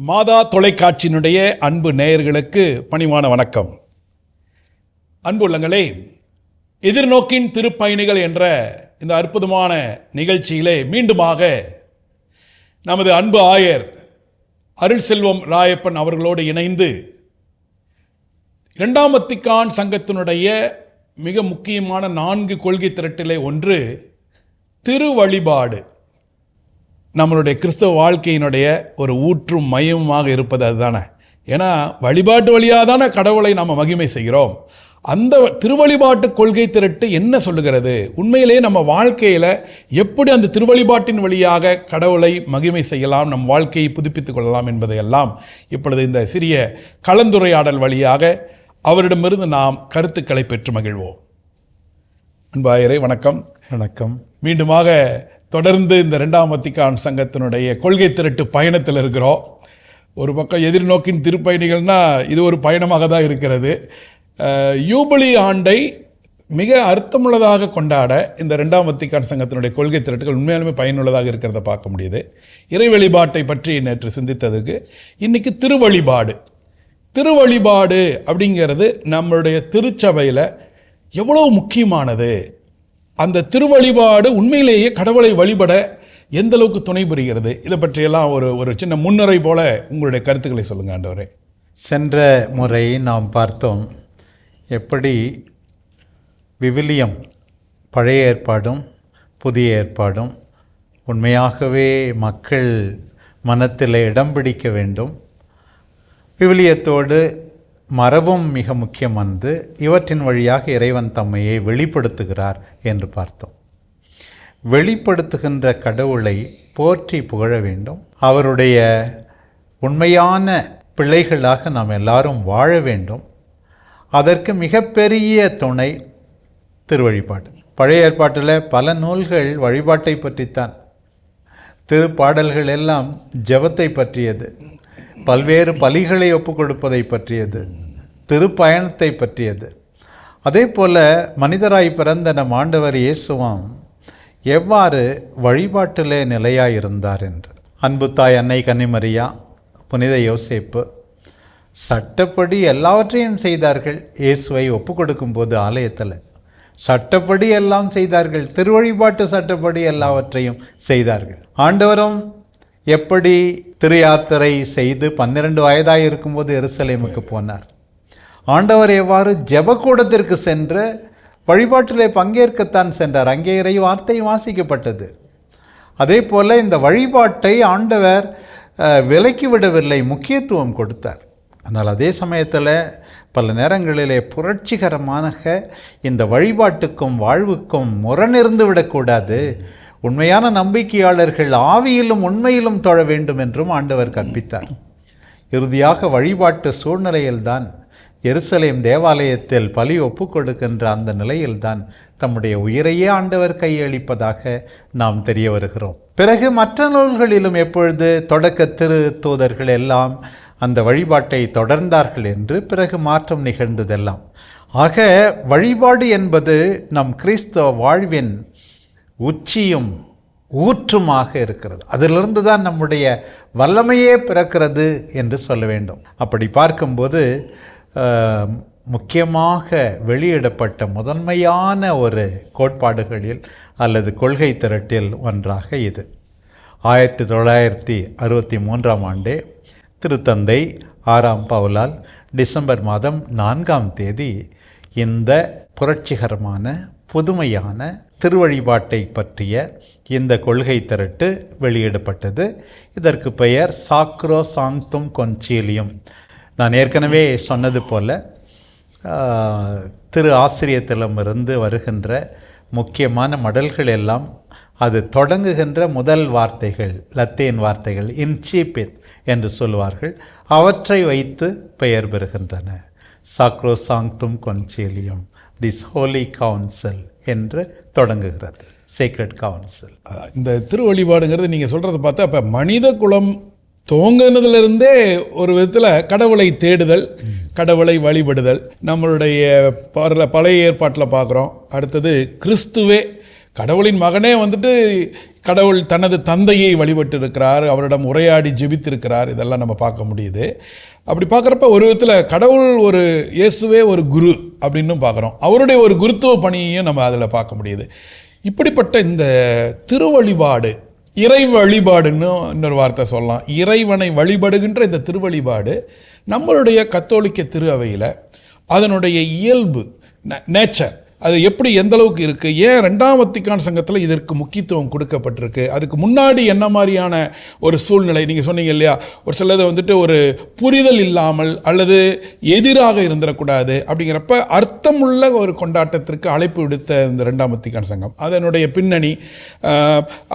மாதா தொலைக்காட்சியினுடைய அன்பு நேயர்களுக்கு பணிவான வணக்கம். அன்பு உள்ளங்களே, எதிர்நோக்கின் திருப்பயணிகள் என்ற இந்த அற்புதமான நிகழ்ச்சியிலே மீண்டுமாக நமது அன்பு ஆயர் அருள் செல்வம் ராயப்பன் அவர்களோடு இணைந்து இரண்டாம் வத்திக்கான் சங்கத்தினுடைய மிக முக்கியமான 4 கொள்கை திரட்டிலே ஒன்று திருவழிபாடு. நம்மளுடைய கிறிஸ்தவ வாழ்க்கையினுடைய ஒரு ஊற்றும் மையமாக இருப்பது அதுதானே. ஏன்னா வழிபாட்டு வழியாக தானே கடவுளை நாம் மகிமை செய்கிறோம். அந்த திருவழிபாட்டு கொள்கை திரட்டு என்ன சொல்லுகிறது? உண்மையிலே நம்ம வாழ்க்கையில் எப்படி அந்த திருவழிபாட்டின் வழியாக கடவுளை மகிமை செய்யலாம், நம் வாழ்க்கையை புதுப்பித்துக் கொள்ளலாம் என்பதையெல்லாம் இப்பொழுது இந்த சிறிய கலந்துரையாடல் வழியாக அவரிடமிருந்து நாம் கருத்துக்களை பெற்று மகிழ்வோம். அன்பாயரே வணக்கம். வணக்கம். மீண்டுமாக தொடர்ந்து இந்த இரண்டாம் வத்திக்கான் சங்கத்தினுடைய கொள்கை திரட்டு பயணத்தில் இருக்கிறோம். ஒரு பக்கம் எதிர்நோக்கின் திருப்பயணிகள்னா இது ஒரு பயணமாக தான் இருக்கிறது. யூபிலி ஆண்டை மிக அர்த்தமுள்ளதாக கொண்டாட இந்த இரண்டாம் வத்திக்கான் சங்கத்தினுடைய கொள்கை திரட்டுகள் உண்மையாலுமே பயனுள்ளதாக இருக்கிறத பார்க்க முடியுது. இறை வழிபாட்டை பற்றி நேற்று சிந்தித்ததுக்கு இன்றைக்கி திருவழிபாடு அப்படிங்கிறது நம்மளுடைய திருச்சபையில் எவ்வளோ முக்கியமானது. அந்த திருவழிபாடு உண்மையிலேயே கடவுளை வழிபட எந்த அளவுக்கு துணை புரிகிறது, இதை பற்றியெல்லாம் ஒரு சின்ன முன்னுரை போல உங்களுடைய கருத்துக்களை சொல்லுங்க ஆண்டவரே. சென்ற முறை நாம் பார்த்தோம் எப்படி விவிலியம் பழைய ஏற்பாடும் புதிய ஏற்பாடும் உண்மையாகவே மக்கள் மனத்தில் இடம் பிடிக்க வேண்டும். விவிலியத்தோடு மரபும் மிக முக்கியமானது. இவற்றின் வழியாக இறைவன் தம்மையை வெளிப்படுத்துகிறார் என்று பார்த்தோம். வெளிப்படுத்துகின்ற கடவுளை போற்றி புகழ வேண்டும். அவருடைய உண்மையான பிள்ளைகளாக நாம் எல்லாரும் வாழ வேண்டும். அதற்கு மிகப்பெரிய துணை திருவழிபாடு. பழைய ஏற்பாட்டில் பல நூல்கள் வழிபாட்டை பற்றித்தான். திருப்பாடல்கள் எல்லாம் ஜெபத்தை பற்றியது, பல்வேறு பலிகளை ஒப்புக் கொடுப்பதை பற்றியது, திருப்பயணத்தை பற்றியது. அதே போல் மனிதராய் பிறந்த நம் ஆண்டவர் இயேசுவும் எவ்வாறு வழிபாட்டிலே நிலையாயிருந்தார் என்று. அன்பு தாய் அன்னை கன்னிமரியா, புனித யோசேப்பு சட்டப்படி எல்லாவற்றையும் செய்தார்கள். இயேசுவை ஒப்புக் கொடுக்கும்போது ஆலயத்தில் சட்டப்படி எல்லாம் செய்தார்கள். திருவழிபாட்டு சட்டப்படி எல்லாவற்றையும் செய்தார்கள். ஆண்டவரும் எப்படி திரு யாத்திரை செய்து 12 வயதாக இருக்கும்போது எருசலேமுக்கு போனார். ஆண்டவர் எவ்வாறு ஜெபக்கூடத்திற்கு சென்று வழிபாட்டிலே பங்கேற்கத்தான் சென்றார். அங்கே இறை வார்த்தை வாசிக்கப்பட்டது. அதே போல் இந்த வழிபாட்டை ஆண்டவர் விலக்கி விடவில்லை, முக்கியத்துவம் கொடுத்தார். ஆனால் அதே சமயத்தில் பல நேரங்களிலே புரட்சிகரமான இந்த வழிபாட்டுக்கும் வாழ்வுக்கும் முரணிருந்து விடக்கூடாது, உண்மையான நம்பிக்கையாளர்கள் ஆவியிலும் உண்மையிலும் தொழ வேண்டும் என்றும் ஆண்டவர் கற்பித்தார். இறுதியாக வழிபாட்டு சூழ்நிலையில்தான் எருசலேம் தேவாலயத்தில் பலி ஒப்புக் கொடுக்கின்ற அந்த நிலையில்தான் தம்முடைய உயிரையே ஆண்டவர் கையளிப்பதாக நாம் தெரிய வருகிறோம். பிறகு மற்ற நூல்களிலும் எப்பொழுது தொடக்க திரு தூதர்கள் எல்லாம் அந்த வழிபாட்டை தொடர்ந்தார்கள் என்று பிறகு மாற்றம் நிகழ்ந்ததெல்லாம். ஆக வழிபாடு என்பது நம் கிறிஸ்தவ வாழ்வின் உச்சியும் ஊற்றுமாக இருக்கிறது. அதிலிருந்து தான் நம்முடைய வல்லமையே பிறக்கிறது என்று சொல்ல வேண்டும். அப்படி பார்க்கும்போது முக்கியமாக வெளியிடப்பட்ட முதன்மையான ஒரு கோட்பாடுகளில் அல்லது கொள்கை திரட்டில் ஒன்றாக இது. 1963ஆம் ஆண்டே திருத்தந்தை 6ஆம் பவுலால் டிசம்பர் மாதம் 4ஆம் தேதி இந்த புரட்சிகரமான புதுமையான திருவழிபாட்டை பற்றிய இந்த கொள்கை திரட்டு வெளியிடப்பட்டது. இதற்கு பெயர் சாக்ரோ சாங்க்தும் கொன்சீலியம். நான் ஏற்கனவே சொன்னது போல திரு ஆசிரியத்திடமிருந்து வருகின்ற முக்கியமான மடல்கள் எல்லாம் அது தொடங்குகின்ற முதல் வார்த்தைகள் லத்தீன் வார்த்தைகள் இன்சிபித் என்று சொல்வார்கள். அவற்றை வைத்து பெயர் பெறுகின்றன. சாக்ரோ சாங்க்தும் கொன்சீலியம், திஸ் ஹோலி கவுன்சில் என்று தொடங்குகிறது. Secret council. இந்த திருவழிபாடுங்கிறது நீங்கள் சொல்கிறத பார்த்தா இப்போ மனித குலம் தோங்கினதுலேருந்தே ஒரு விதத்தில் கடவுளை தேடுதல், கடவுளை வழிபடுதல் நம்மளுடைய பழைய ஏற்பாட்டில் பார்க்குறோம். அடுத்தது கிறிஸ்துவே கடவுளின் மகனே வந்துட்டு கடவுள் தனது தந்தையை வழிபட்டு இருக்கிறார், அவரிடம் உரையாடி ஜெபித்திருக்கிறார், இதெல்லாம் நம்ம பார்க்க முடியுது. அப்படி பார்க்குறப்ப ஒரு விதத்தில் கடவுள் ஒரு இயேசுவே ஒரு குரு அப்படின்னு பார்க்குறோம். அவருடைய ஒரு குருத்துவ பணியையும் நம்ம அதில் பார்க்க முடியுது. இப்படிப்பட்ட இந்த திருவழிபாடு, இறை வழிபாடுன்னு இன்னொரு வார்த்தை சொல்லலாம், இறைவனை வழிபடுகின்ற இந்த திருவழிபாடு நம்மளுடைய கத்தோலிக்க திரு அவையில் அதனுடைய இயல்பு, நேச்சர், அது எப்படி எந்த அளவுக்கு இருக்குது, ஏன் 2ஆம் வத்திக்கான் சங்கத்தில் இதற்கு முக்கியத்துவம் கொடுக்கப்பட்டிருக்கு, அதுக்கு முன்னாடி என்ன மாதிரியான ஒரு சூழ்நிலை, நீங்கள் சொன்னீங்க இல்லையா, ஒரு சிலது வந்துட்டு ஒரு புரிதல் இல்லாமல் அல்லது எதிராக இருந்துடக்கூடாது அப்படிங்கிறப்ப அர்த்தமுள்ள ஒரு கொண்டாட்டத்திற்கு அழைப்பு விடுத்த இந்த 2ஆம் வத்திக்கான் சங்கம், அதனுடைய பின்னணி,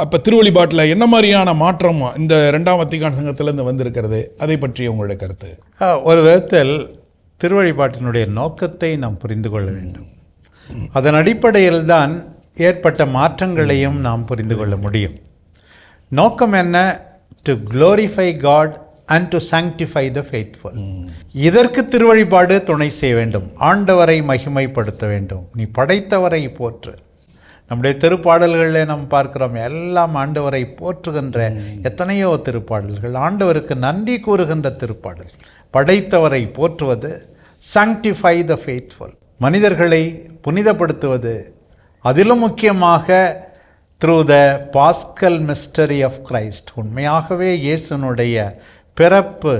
அப்போ திருவழிபாட்டில் என்ன மாதிரியான மாற்றம் இந்த 2ஆம் வத்திக்கான் சங்கத்திலேருந்து வந்திருக்கிறது, அதை பற்றி உங்களுடைய கருத்து? ஒரு விதத்தில் திருவழிபாட்டினுடைய நோக்கத்தை நாம் புரிந்து கொள்ள வேண்டும். அதன் அடிப்படையில் தான் ஏற்பட்ட மாற்றங்களையும் நாம் புரிந்து கொள்ள முடியும். நோக்கம் என்ன? To glorify God and to sanctify the faithful. இதற்கு திருவழிபாடு துணை செய்ய வேண்டும். ஆண்டவரை மகிமைப்படுத்த வேண்டும். நீ படைத்தவரை போற்று. நம்முடைய திருப்பாடல்களில் நாம் பார்க்கிறோம், எல்லாம் ஆண்டவரை போற்றுகின்ற எத்தனையோ திருப்பாடல்கள், ஆண்டவருக்கு நன்றி கூறுகின்ற திருப்பாடல். படைத்தவரை போற்றுவது, சாங்டிஃபை த ஃபெய்த்ஃபுல், மனிதர்களை புனிதப்படுத்துவது, அதிலும் முக்கியமாக through the paschal mystery of Christ, உண்மையாகவே இயேசுனுடைய பிறப்பு,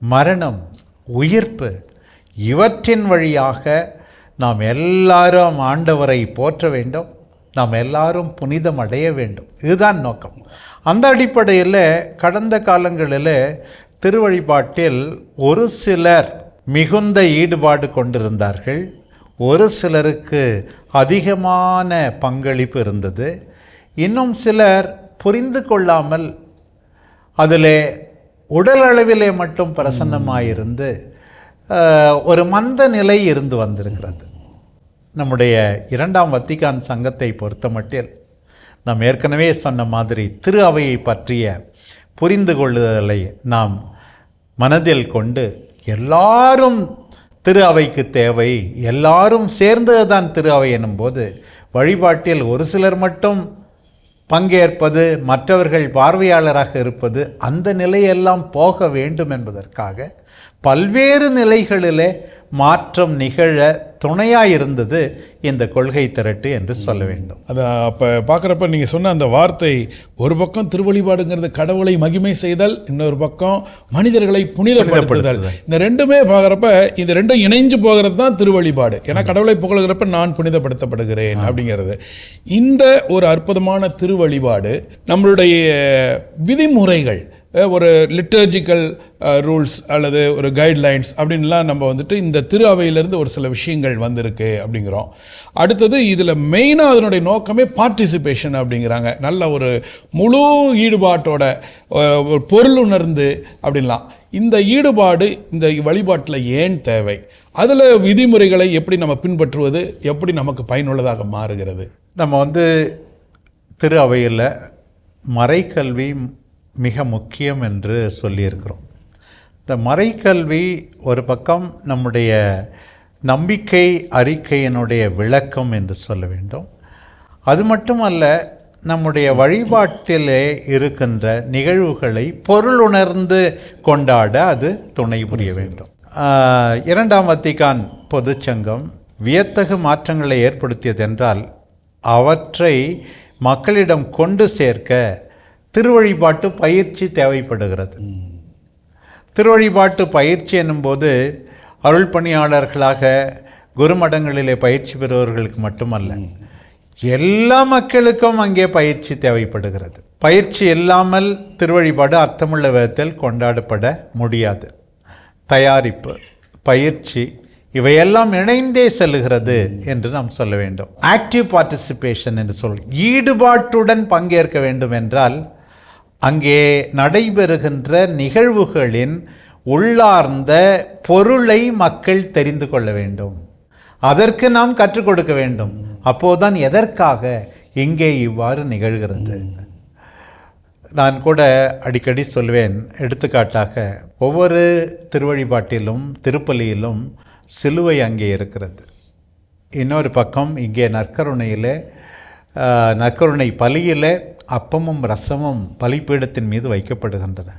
மரணம், உயிர்ப்பு, இவற்றின் வழியாக நாம் எல்லாரும் ஆண்டவரை போற்ற வேண்டும், நாம் எல்லாரும் புனிதம் அடைய வேண்டும். இதுதான் நோக்கம். அந்த அடிப்படையில் கடந்த காலங்களில் திருவழிபாட்டில் ஒரு சிலர் மிகுந்த ஈடுபாடு கொண்டிருந்தார்கள், ஒரு சிலருக்கு அதிகமான பங்களிப்பு இருந்தது, இன்னும் சிலர் புரிந்து கொள்ளாமல் அதில் உடல் அளவிலே மட்டும் பிரசன்னமாயிருந்து ஒரு மந்த நிலை இருந்து வந்திருக்கிறது. நம்முடைய 2ஆம் வத்திக்கான் சங்கத்தை பொறுத்தமட்டில் நாம் ஏற்கனவே சொன்ன மாதிரி திரு அவையை பற்றிய புரிந்து கொள்ளுதலை நாம் மனதில் கொண்டு, எல்லாரும் திரு அவைக்கு தேவை, எல்லாரும் சேர்ந்தது தான் திரு அவை எனும்போது, வழிபாட்டில் ஒரு சிலர் மட்டும் பங்கேற்பது, மற்றவர்கள் பார்வையாளராக இருப்பது, அந்த நிலையெல்லாம் போக வேண்டும் என்பதற்காக பல்வேறு நிலைகளிலே மாற்றம் நிகழ துணையாயிருந்தது இந்த கொள்கை திரட்டு என்று சொல்ல வேண்டும். அதை அப்போ பார்க்குறப்ப நீங்கள் சொன்ன அந்த வார்த்தை, ஒரு பக்கம் திருவழிபாடுங்கிறது கடவுளை மகிமை செய்தல், இன்னொரு பக்கம் மனிதர்களை புனிதப்படுத்துதல், இந்த ரெண்டுமே பார்க்குறப்ப இந்த ரெண்டும் இணைஞ்சு போகிறது தான் திருவழிபாடு. ஏன்னா கடவுளை புகழ்கிறப்ப நான் புனிதப்படுத்தப்படுகிறேன் அப்படிங்கிறது. இந்த ஒரு அற்புதமான திருவழிபாடு நம்மளுடைய விதிமுறைகள், ஒரு லிட்டர்ஜிக்கல் ரூல்ஸ் அல்லது ஒரு கைட்லைன்ஸ் அப்படின்லாம் நம்ம வந்துட்டு இந்த திரு அவையிலேருந்து ஒரு சில விஷயங்கள் வந்திருக்கு அப்படிங்கிறோம். அடுத்தது இதில் மெயினாக அதனுடைய நோக்கமே பார்ட்டிசிபேஷன் அப்படிங்கிறாங்க. நல்ல ஒரு முழு ஈடுபாட்டோட ஒரு பொருள் உணர்ந்து அப்படின்லாம். இந்த ஈடுபாடு இந்த வழிபாட்டில் ஏன் தேவை, அதில் விதிமுறைகளை எப்படி நம்ம பின்பற்றுவது, எப்படி நமக்கு பயனுள்ளதாக மாறுகிறது? நம்ம திரு அவையில் மறைக்கல்வி மிக முக்கியம் என்று சொல்லியிருக்கிறோம். இந்த மறைக்கல்வி ஒரு பக்கம் நம்முடைய நம்பிக்கை அறிக்கையினுடைய விளக்கம் என்று சொல்ல வேண்டும். அது மட்டுமல்ல, நம்முடைய வழிபாட்டிலே இருக்கின்ற நிகழ்வுகளை பொருளுணர்ந்து கொண்டாட அது துணை புரிய வேண்டும். 2ஆம் வத்திக்கான் பொதுச்சங்கம் வியத்தகு மாற்றங்களை ஏற்படுத்தியதென்றால் அவற்றை மக்களிடம் கொண்டு சேர்க்க திருவழிபாட்டு பயிற்சி தேவைப்படுகிறது. திருவழிபாட்டு பயிற்சி என்னும்போது அருள் பணியாளர்களாக குருமடங்களிலே பயிற்சி பெறுபவர்களுக்கு மட்டுமல்ல, எல்லா மக்களுக்கும் அங்கே பயிற்சி தேவைப்படுகிறது. பயிற்சி இல்லாமல் திருவழிபாடு அர்த்தமுள்ள விதத்தில் கொண்டாடப்பட முடியாது. தயாரிப்பு, பயிற்சி இவையெல்லாம் இணைந்தே செல்லுகிறது என்று நாம் சொல்ல வேண்டும். ஆக்டிவ் பார்ட்டிசிபேஷன் என்று ஈடுபாட்டுடன் பங்கேற்க வேண்டும் என்றால் அங்கே நடைபெறுகின்ற நிகழ்வுகளின் உள்ளார்ந்த பொருளை மக்கள் தெரிந்து கொள்ள வேண்டும். அதற்கு நாம் கற்றுக் கொடுக்க வேண்டும். அப்போதுதான் எதற்காக இங்கே இவ்வாறு நிகழ்கிறது. நான் கூட அடிக்கடி சொல்வேன், எடுத்துக்காட்டாக ஒவ்வொரு திருவழிபாட்டிலும் திருப்பலியிலும் சிலுவை அங்கே இருக்கிறது. இன்னொரு பக்கம் இங்கே நற்கருணையில் நற்கருணை பலியிலே அப்பமும் ரசமும் பலிப்பீடத்தின் மீது வைக்கப்படுகின்றன.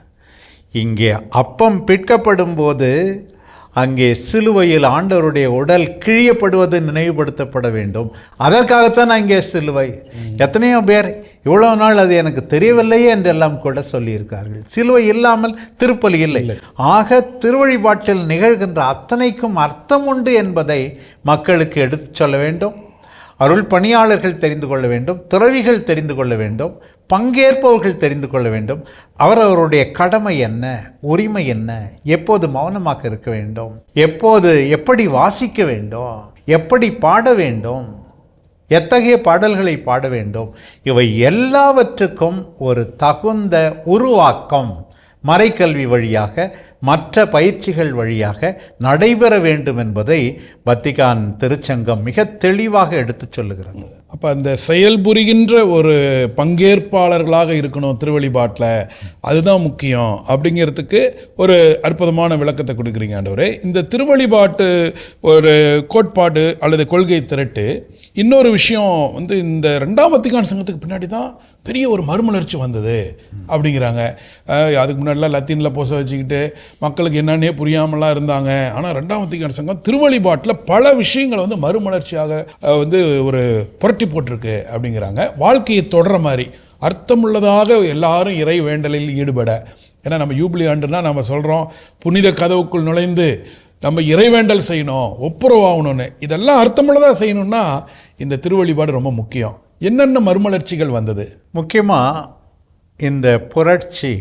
இங்கே அப்பம் பிற்கப்படும் போது அங்கே சிலுவையில் ஆண்டவருடைய உடல் கிழியப்படுவது நினைவுபடுத்தப்பட வேண்டும். அதற்காகத்தான் அங்கே சிலுவை. எத்தனையோ பேர் இவ்வளோ நாள் அது எனக்கு தெரியவில்லையே என்றெல்லாம் கூட சொல்லியிருக்கார்கள். சிலுவை இல்லாமல் திருப்பலி இல்லை. ஆக திருவழிபாட்டில் நிகழ்கின்ற அத்தனைக்கும் அர்த்தம் உண்டு என்பதை மக்களுக்கு எடுத்து சொல்ல வேண்டும். அருள் பணியாளர்கள் தெரிந்து கொள்ள வேண்டும், துறவிகள் தெரிந்து கொள்ள வேண்டும், பங்கேற்பவர்கள் தெரிந்து கொள்ள வேண்டும். அவரவருடைய கடமை என்ன, உரிமை என்ன, எப்போது மௌனமாக இருக்க வேண்டும், எப்போது எப்படி வாசிக்க வேண்டும், எப்படி பாட வேண்டும், எத்தகைய பாடல்களை பாட வேண்டும், இவை எல்லாவற்றுக்கும் ஒரு தகுந்த உருவாக்கம் மறைக்கல்வி வழியாக, மற்ற பயிற்சிகள் வழியாக நடைபெற வேண்டும் என்பதை வத்திக்கான் திருச்சங்கம் மிக தெளிவாக எடுத்துச் சொல்லுகிறது. அப்போ அந்த செயல்புரிகின்ற ஒரு பங்கேற்பாளர்களாக இருக்கணும் திருவழிபாட்டில், அதுதான் முக்கியம் அப்படிங்கிறதுக்கு ஒரு அற்புதமான விளக்கத்தை கொடுக்குறீங்க ஆண்டவரே. இந்த திருவழிபாட்டு ஒரு கோட்பாடு அல்லது கொள்கை திரட்டு இன்னொரு விஷயம் வந்து இந்த 2ஆம் வத்திக்கான் சங்கத்துக்கு பின்னாடி தான் பெரிய ஒரு மறுமலர்ச்சி வந்தது அப்படிங்கிறாங்க. அதுக்கு முன்னாடிலாம் லத்தீனில் போச வச்சுக்கிட்டு மக்களுக்கு என்னன்னே புரியாமலாம் இருந்தாங்க. ஆனால் 2ஆம் வத்திக்கான் சங்கம் திருவழிபாட்டில் பல விஷயங்களை வந்து மறுமலர்ச்சியாக வந்து ஒரு புரட்டி போட்டிருக்கு அப்படிங்கிறாங்க. வாழ்க்கையை தொடர மாதிரி அர்த்தமுள்ளதாக எல்லாரும் இறை வேண்டலில் ஈடுபட. ஏன்னா நம்ம யூபிலி ஆண்டுனா நம்ம சொல்கிறோம் புனித கதவுக்குள் நுழைந்து நம்ம இறைவேண்டல் செய்யணும், ஒப்புரவாகணும்னு. இதெல்லாம் அர்த்தமுள்ளதாக செய்யணும்னா இந்த திருவழிபாடு ரொம்ப முக்கியம். என்னென்ன மறுமலர்ச்சிகள் வந்தது? முக்கியமாக இந்த புரட்சி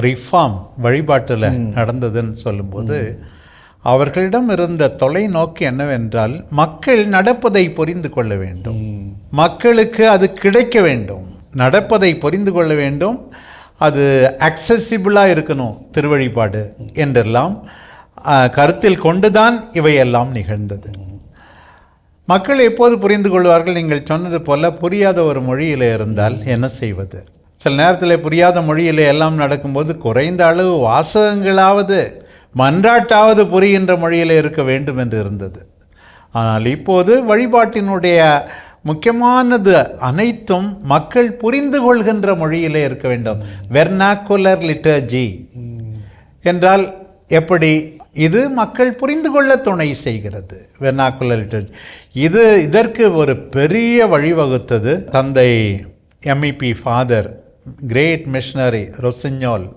ரிஃபார்ம் வழிபாட்டில் நடந்ததுன்னு சொல்லும்போது அவர்களிடம் இருந்த தொலைநோக்கு என்னவென்றால் மக்கள் நடப்பதை புரிந்து கொள்ள வேண்டும், மக்களுக்கு அது கிடைக்க வேண்டும், நடப்பதை புரிந்து கொள்ள வேண்டும், அது அக்சசிபிளாக இருக்கணும் திருவழிபாடு என்றெல்லாம் கருத்தில் கொண்டுதான் இவையெல்லாம் நிகழ்ந்தது. மக்கள் எப்போது புரிந்து கொள்வார்கள்? நீங்கள் சொன்னது போல புரியாத ஒரு மொழியில் இருந்தால் என்ன செய்வது? சில நேரத்தில் புரியாத மொழியில் எல்லாம் நடக்கும்போது குறைந்த அளவு வாசகங்களாவது மன்றாட்டாவது புரிகின்ற மொழியில் இருக்க வேண்டும் என்று இருந்தது. ஆனால் இப்போது வழிபாட்டினுடைய முக்கியமானது அனைத்தும் மக்கள் புரிந்து கொள்கின்ற மொழியிலே இருக்க வேண்டும். வெர்னாக்குலர் லிட்டர்ஜி என்றால் எப்படி? இது மக்கள் புரிந்து கொள்ள துணை செய்கிறது. வெர்னாக்குலர் லிட்டர்ஜி இதற்கு ஒரு பெரிய வழிவகுத்தது தந்தை எம்இபி ஃபாதர் கிரேட் மிஷனரி ரொசிஞோல்.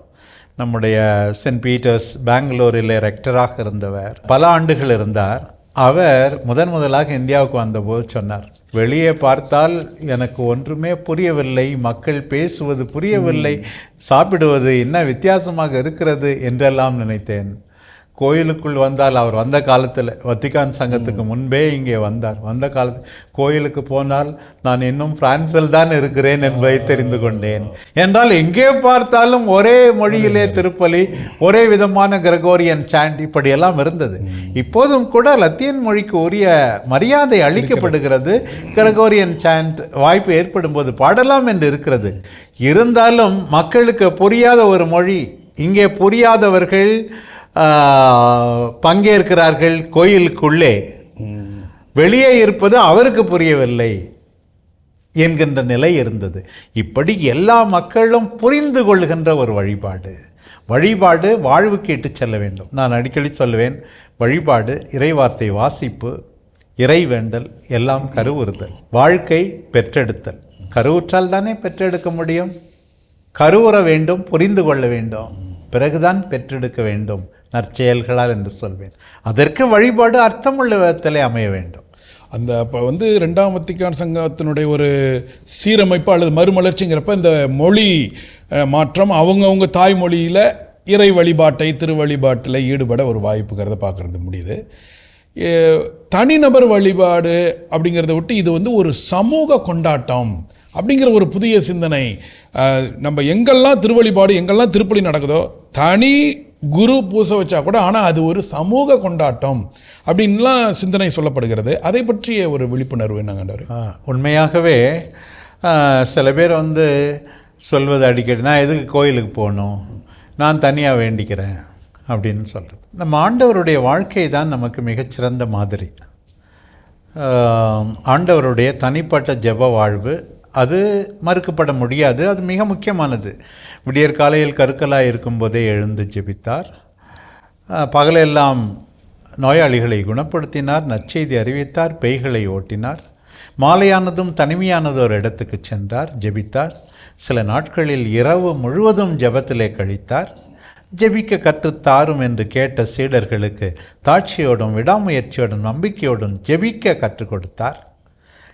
நம்முடைய சென்ட் பீட்டர்ஸ் பெங்களூரில் ரெக்டராக இருந்தவர், பல ஆண்டுகள் இருந்தார். அவர் முதலாக இந்தியாவுக்கு வந்தபோது சொன்னார், வெளியே பார்த்தால் எனக்கு ஒன்றுமே புரியவில்லை, மக்கள் பேசுவது புரியவில்லை, சாப்பிடுவது என்ன வித்தியாசமாக இருக்கிறது என்றெல்லாம் நினைத்தேன். கோயிலுக்குள் வந்தால் அவர் வந்த காலத்தில் வத்திக்கான் சங்கத்துக்கு முன்பே இங்கே வந்த காலத்தில் கோயிலுக்கு போனால் நான் இன்னும் பிரான்சில் தான் இருக்கிறேன் என்பதை தெரிந்து கொண்டேன். என்றால் எங்கே பார்த்தாலும் ஒரே மொழியிலே திருப்பலி, ஒரே விதமான கிரகோரியன் சாண்ட் இப்படியெல்லாம் இருந்தது. இப்போதும் கூட லத்தீன் மொழிக்கு உரிய மரியாதை அளிக்கப்படுகிறது. கிரகோரியன் சாண்ட் வாய்ப்பு ஏற்படும் போது பாடலாம் என்று இருக்கிறது. இருந்தாலும் மக்களுக்கு புரியாத ஒரு மொழி, இங்கே புரியாதவர்கள் பங்கேற்கிறார்கள் கோயிலுக்குள்ளே, வெளியே இருப்பது அவருக்கு புரியவில்லை என்கின்ற நிலை இருந்தது. இப்படி எல்லா மக்களும் புரிந்து கொள்கின்ற ஒரு வழிபாடு வாழ்வுக்கு இட்டு செல்ல வேண்டும். நான் அடிக்கடி சொல்லுவேன், வழிபாடு இறைவார்த்தை வாசிப்பு, இறைவேண்டல், எல்லாம் கருவுறுதல், வாழ்க்கை பெற்றெடுத்தல். கருவுற்றால் தானே பெற்றெடுக்க முடியும். கருவுற வேண்டும், புரிந்து கொள்ள வேண்டும், பிறகுதான் பெற்றெடுக்க வேண்டும் நற்செயல்களால் என்று சொல்வேன். அதற்கு வழிபாடு அர்த்தமுள்ள விதத்திலே அமைய வேண்டும். அந்த இப்போ வந்து 2ஆம் வத்திக்கான் சங்கத்தினுடைய ஒரு சீரமைப்பு அல்லது மறுமலர்ச்சிங்கிறப்ப இந்த மொழி மாற்றம், அவங்கவுங்க தாய்மொழியில் இறை வழிபாட்டை திருவழிபாட்டில் ஈடுபட ஒரு வாய்ப்புங்கிறத பார்க்குறது முடியுது. தனிநபர் வழிபாடு அப்படிங்கிறத விட்டு இது வந்து ஒரு சமூக கொண்டாட்டம் அப்படிங்கிற ஒரு புதிய சிந்தனை. நம்ம எங்கெல்லாம் திருவழிபாடு, எங்கெல்லாம் திருப்பலி நடக்குதோ, தனி குரு பூசை வச்சா கூட, ஆனால் அது ஒரு சமூக கொண்டாட்டம் அப்படின்லாம் சிந்தனை சொல்லப்படுகிறது. அதை பற்றிய ஒரு விழிப்புணர்வு என்னங்கண்டவர்? உண்மையாகவே சில பேர் வந்து சொல்வது அடிக்கடி, நான் எதுக்கு கோயிலுக்கு போகணும், நான் தனியாக வேண்டிக்கிறேன் அப்படின்னு சொல்கிறது. நம்ம ஆண்டவருடைய வாழ்க்கை தான் நமக்கு மிகச்சிறந்த மாதிரி. ஆண்டவருடைய தனிப்பட்ட ஜெப வாழ்வு, அது மறுக்கப்பட முடியாது. அது மிக முக்கியமானது. விடியற் காலையில் கருக்கலாக இருக்கும்போதே எழுந்து ஜெபித்தார். பகலெல்லாம் நோயாளிகளை குணப்படுத்தினார், நற்செய்தி அறிவித்தார், பேய்களை ஓட்டினார். மாலையானதும் தனிமையானது ஒரு இடத்துக்கு சென்றார், ஜெபித்தார். சில நாட்களில் இரவு முழுவதும் ஜெபத்திலே கழித்தார். ஜெபிக்க கற்றுத்தாரும் என்று கேட்ட சீடர்களுக்கு தாட்சியோடும் விடாமுயற்சியோடும் நம்பிக்கையோடும் ஜெபிக்க கற்றுக் கொடுத்தார்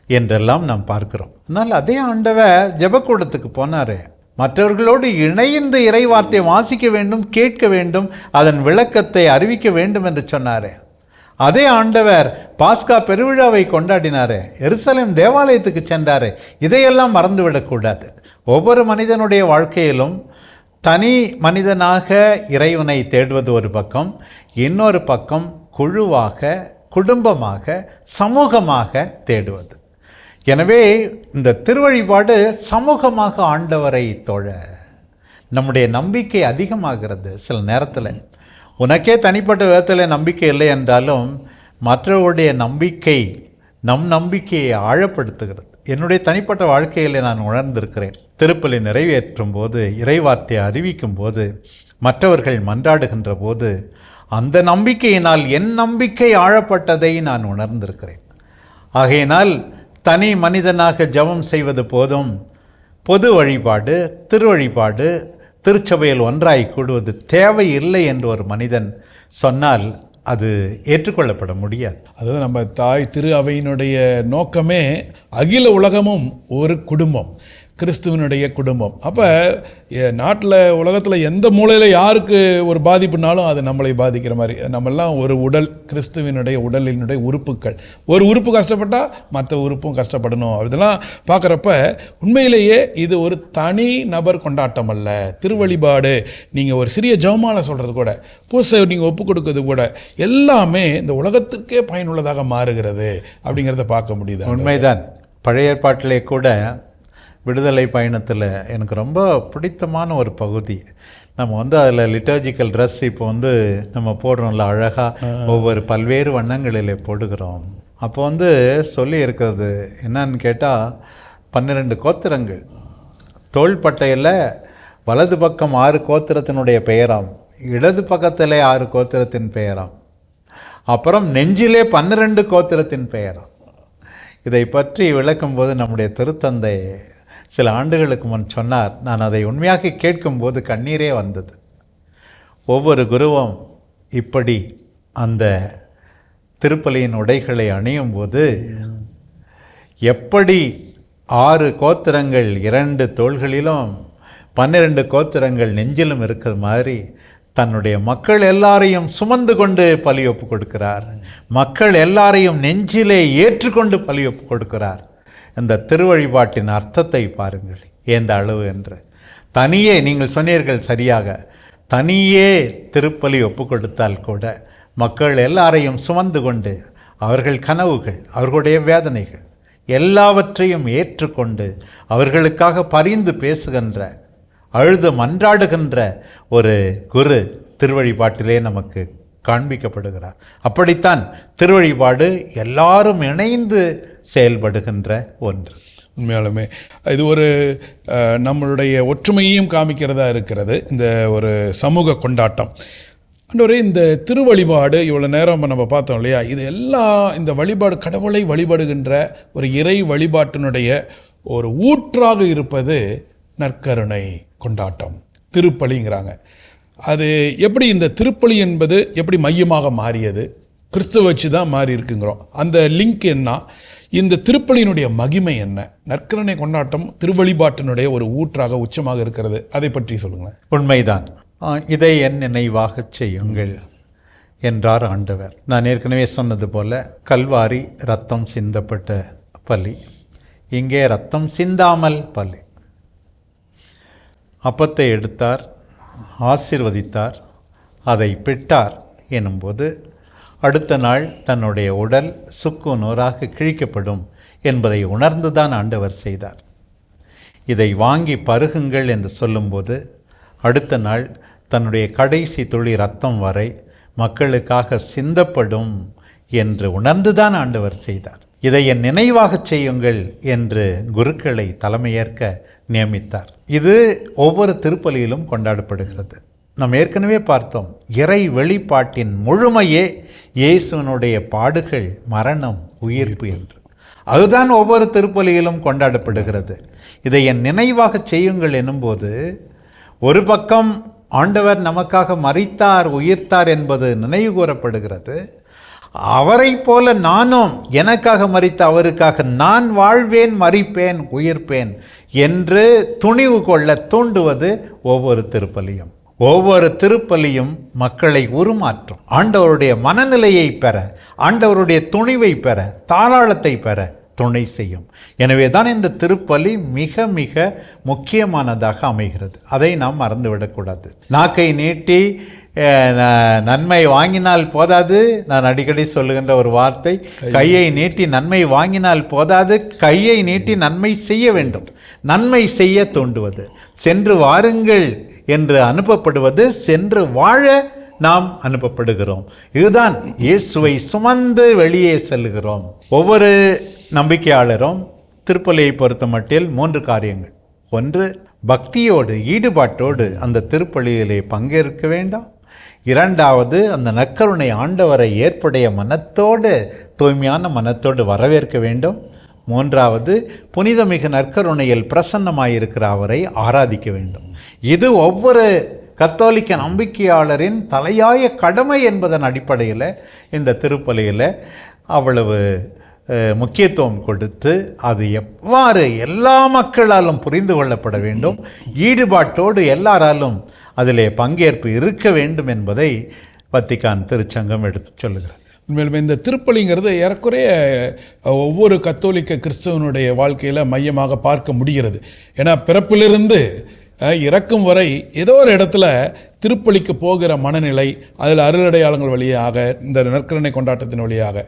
என்றெல்லாம் நாம் பார்க்கிறோம். ஆனால் அதே ஆண்டவர் ஜெபக்கூடத்துக்கு போனாரே, மற்றவர்களோடு இணைந்து இறை வார்த்தையை வாசிக்க வேண்டும், கேட்க வேண்டும், அதன் விளக்கத்தை அறிவிக்க வேண்டும் என்று சொன்னாரே. அதே ஆண்டவர் பாஸ்கா பெருவிழாவை கொண்டாடினாரே, எருசலேம் தேவாலயத்துக்கு சென்றாரே. இதையெல்லாம் மறந்துவிடக்கூடாது. ஒவ்வொரு மனிதனுடைய வாழ்க்கையிலும் தனி மனிதனாக இறைவனை தேடுவது ஒரு பக்கம், இன்னொரு பக்கம் குழுவாக, குடும்பமாக, சமூகமாக தேடுவது. எனவே இந்த திருவழிபாடு சமூகமாக ஆண்டவரை தொழ நம்முடைய நம்பிக்கை அதிகமாகிறது. சில நேரத்தில் உனக்கே தனிப்பட்ட விதத்தில் நம்பிக்கை இல்லை என்றாலும் மற்றவருடைய நம்பிக்கை நம் நம்பிக்கையை ஆழப்படுத்துகிறது. என்னுடைய தனிப்பட்ட வாழ்க்கையில் நான் உணர்ந்திருக்கிறேன். திருப்பலி நிறைவேற்றும் போது, இறைவார்த்தையை அறிவிக்கும் போது, மற்றவர்கள் மன்றாடுகின்ற போது அந்த நம்பிக்கையினால் என் நம்பிக்கை ஆழப்பட்டதை நான் உணர்ந்திருக்கிறேன். ஆகையினால் தனி மனிதனாக ஜெபம் செய்வது போதும், பொது வழிபாடு, திருவழிபாடு, திருச்சபையில் ஒன்றாய் கூடுவது தேவையில்லை என்று ஒரு மனிதன் சொன்னால் அது ஏற்றுக்கொள்ளப்பட முடியாது. அதாவது நம்ம தாய் திரு அவையினுடைய நோக்கமே அகில உலகமும் ஒரு குடும்பம், கிறிஸ்துவனுடைய குடும்பம். அப்போ நாட்டில் உலகத்தில் எந்த மூலையில் யாருக்கு ஒரு பாதிப்புனாலும் அது நம்மளை பாதிக்கிற மாதிரி. நம்மெல்லாம் ஒரு உடல், கிறிஸ்துவனுடைய உடலினுடைய உறுப்புகள். ஒரு உறுப்பு கஷ்டப்பட்டால் மற்ற உறுப்பும் கஷ்டப்படணும். இதெல்லாம் பார்க்குறப்ப உண்மையிலேயே இது ஒரு தனி நபர் கொண்டாட்டம் அல்ல. திருவழிபாடு, நீங்கள் ஒரு சிறிய ஜெபமாலை சொல்கிறது கூட, பூசை நீங்கள் ஒப்பு கொடுக்கறது கூட, எல்லாமே இந்த உலகத்திற்கே பயனுள்ளதாக மாறுகிறது அப்படிங்கிறத பார்க்க முடியுது. உண்மைதான். பழைய ஏற்பாட்டிலே கூட விடுதலை பயணத்தில் எனக்கு ரொம்ப பிடித்தமான ஒரு பகுதி. நம்ம அதில் லிட்டர்ஜிக்கல் ட்ரெஸ் இப்போ நம்ம போடுறோம்ல, அழகாக ஒவ்வொரு பல்வேறு வண்ணங்களில் போடுகிறோம். அப்போ சொல்லி இருக்கிறது என்னன்னு கேட்டால், 12 கோத்திரங்கள், தோள்பட்டையில் வலது பக்கம் 6 கோத்திரத்தினுடைய பெயராம், இடது பக்கத்தில் 6 கோத்திரத்தின் பெயராம், அப்புறம் நெஞ்சிலே 12 கோத்திரத்தின் பெயராம். இதை பற்றி விளக்கும்போது நம்முடைய திருத்தந்தை சில ஆண்டுகளுக்கு முன் சொன்னார். நான் அதை உண்மையாக கேட்கும்போது கண்ணீரே வந்தது. ஒவ்வொரு குருவும் இப்படி அந்த திருப்பலியின் உடைகளை அணியும் போது எப்படி 6 கோத்திரங்கள் 2 தோள்களிலும் 12 கோத்திரங்கள் நெஞ்சிலும் இருக்கிற மாதிரி தன்னுடைய மக்கள் எல்லாரையும் சுமந்து கொண்டு பலி ஒப்பு கொடுக்கிறார். மக்கள் எல்லாரையும் நெஞ்சிலே ஏற்றுக்கொண்டு பலி ஒப்பு கொடுக்கிறார். இந்த திருவழிபாட்டின் அர்த்தத்தை பாருங்கள் எந்த அளவு என்று. தனியே, நீங்கள் சொன்னீர்கள் சரியாக, தனியே திருப்பலி ஒப்பு கொடுத்தால் கூட மக்கள் எல்லாரையும் சுமந்து கொண்டு அவர்கள் கனவுகள், அவர்களுடைய வேதனைகள் எல்லாவற்றையும் ஏற்றுக்கொண்டு அவர்களுக்காக பரிந்து பேசுகின்ற, அழுது மன்றாடுகின்ற ஒரு குரு திருவழிபாட்டிலே நமக்கு காண்பிக்கப்படுகிறார். அப்படித்தான் திருவழிபாடு எல்லாரும் இணைந்து செயல்படுகின்ற ஒன்று. உண்மையாலுமே இது ஒரு நம்மளுடைய ஒற்றுமையையும் காமிக்கிறதா இருக்கிறது, இந்த ஒரு சமூக கொண்டாட்டம். அன்றொரு இந்த திருவழிபாடு இவ்வளோ நேரம் நம்ம பார்த்தோம் இல்லையா, இது எல்லாம் இந்த வழிபாடு, கடவுளை வழிபடுகின்ற ஒரு இறை வழிபாட்டினுடைய ஒரு ஊற்றாக இருப்பது நற்கருணை கொண்டாட்டம், திருப்பலிங்கிறாங்க. அது எப்படி, இந்த திருப்பலி என்பது எப்படி மையமாக மாறியது, கிறிஸ்துவ வச்சு தான் மாறி இருக்குங்கிறோம். அந்த லிங்க் என்ன, இந்த திருப்பலியினுடைய மகிமை என்ன, நற்கருணை கொண்டாட்டம் திருவழிபாட்டினுடைய ஒரு ஊற்றாக உச்சமாக இருக்கிறது, அதை பற்றி சொல்லுங்களேன். உண்மைதான். இதை என் நினைவாக செய்யுங்கள் என்றார் ஆண்டவர். நான் ஏற்கனவே சொன்னது போல கல்வாரி ரத்தம் சிந்தப்பட்ட பலி, இங்கே ரத்தம் சிந்தாமல் பலி. அப்பத்தை எடுத்தார், ஆசீர்வதித்தார், அதை பிட்டார் எனும்போது அடுத்த நாள் தன்னுடைய உடல் சுக்கு நூறாக கிழிக்கப்படும் என்பதை உணர்ந்துதான் ஆண்டவர் செய்தார். இதை வாங்கி பருகுங்கள் என்று சொல்லும்போது அடுத்த நாள் தன்னுடைய கடைசி துளி ரத்தம் வரை மக்களுக்காக சிந்தப்படும் என்று உணர்ந்துதான் ஆண்டவர் செய்தார். இதை என் நினைவாகச் செய்யுங்கள் என்று குருக்களை தலைமையேற்க நியமித்தார். இது ஒவ்வொரு திருப்பலியிலும் கொண்டாடப்படுகிறது. நாம் ஏற்கனவே பார்த்தோம், இறை வெளிப்பாட்டின் முழுமையே இயேசுவினுடைய பாடுகள், மரணம், உயிர்ப்பு என்று. அதுதான் ஒவ்வொரு திருப்பலியிலும் கொண்டாடப்படுகிறது. இதை என் நினைவாகச் செய்யுங்கள் எனும்போது, ஒரு பக்கம் ஆண்டவர் நமக்காக மரித்தார், உயிர்த்தார் என்பது நினைவு கூறப்படுகிறது. அவரை போல நானும் எனக்காக மரித்த அவருக்காக நான் வாழ்வேன், மரிப்பேன், உயிர்ப்பேன் என்று துணிவு கொள்ள தூண்டுவது ஒவ்வொரு திருப்பலியும். ஒவ்வொரு திருப்பலியும் மக்களை உருமாற்றும், ஆண்டவருடைய மனநிலையை பெற, ஆண்டவருடைய துணிவை பெற, தாராளத்தை பெற துணை செய்யும். எனவே தான் இந்த திருப்பலி மிக மிக முக்கியமானதாக அமைகிறது. அதை நாம் மறந்துவிடக்கூடாது. நாக்கை நீட்டி நன்மை வாங்கினால் போதாது. நான் அடிக்கடி சொல்லுகின்ற ஒரு வார்த்தை, கையை நீட்டி நன்மை வாங்கினால் போதாது, கையை நீட்டி நன்மை செய்ய வேண்டும். நன்மை செய்ய தூண்டுவது, சென்று வாருங்கள் என்று அனுப்பப்படுவது, சென்று வாழ நாம் அனுப்பப்படுகிறோம். இதுதான் இயேசுவை சுமந்து வெளியே செல்லுகிறோம். ஒவ்வொரு நம்பிக்கையாளரும் திருப்பலியை பொறுத்த மட்டில் 3 காரியங்கள். ஒன்று, பக்தியோடு ஈடுபாட்டோடு அந்த திருப்பலியிலே பங்கேற்க வேண்டும். இரண்டாவது, அந்த நற்கருணை ஆண்டவரை ஏற்புடைய மனத்தோடு, தூய்மையான மனத்தோடு வரவேற்க வேண்டும். மூன்றாவது, புனிதமிகு நற்கருணையில் பிரசன்னமாயிருக்கிற அவரை ஆராதிக்க வேண்டும். இது ஒவ்வொரு கத்தோலிக்க நம்பிக்கையாளரின் தலையாய கடமை என்பதன் அடிப்படையில் இந்த திருப்பலியில் அவ்வளவு முக்கியத்துவம் கொடுத்து, அது எவ்வாறு எல்லா மக்களாலும் புரிந்து கொள்ளப்பட வேண்டும், ஈடுபாட்டோடு எல்லாராலும் அதிலே பங்கேற்பு இருக்க வேண்டும் என்பதை வத்திக்கான் திருச்சங்கம் எடுத்து சொல்லுகிறது. உண்மையிலுமே இந்த திருப்பலிங்கிறது ஏறக்குறைய ஒவ்வொரு கத்தோலிக்க கிறிஸ்தவனுடைய வாழ்க்கையில் மையமாக பார்க்க முடிகிறது. ஏன்னா பிறப்பிலிருந்து இறக்கும் வரை ஏதோ ஒரு இடத்துல திருப்பலிக்கு போகிற மனநிலை, அதில் அருளடையாளங்கள் வழியாக, இந்த நற்கருணை கொண்டாட்டத்தின் வழியாக.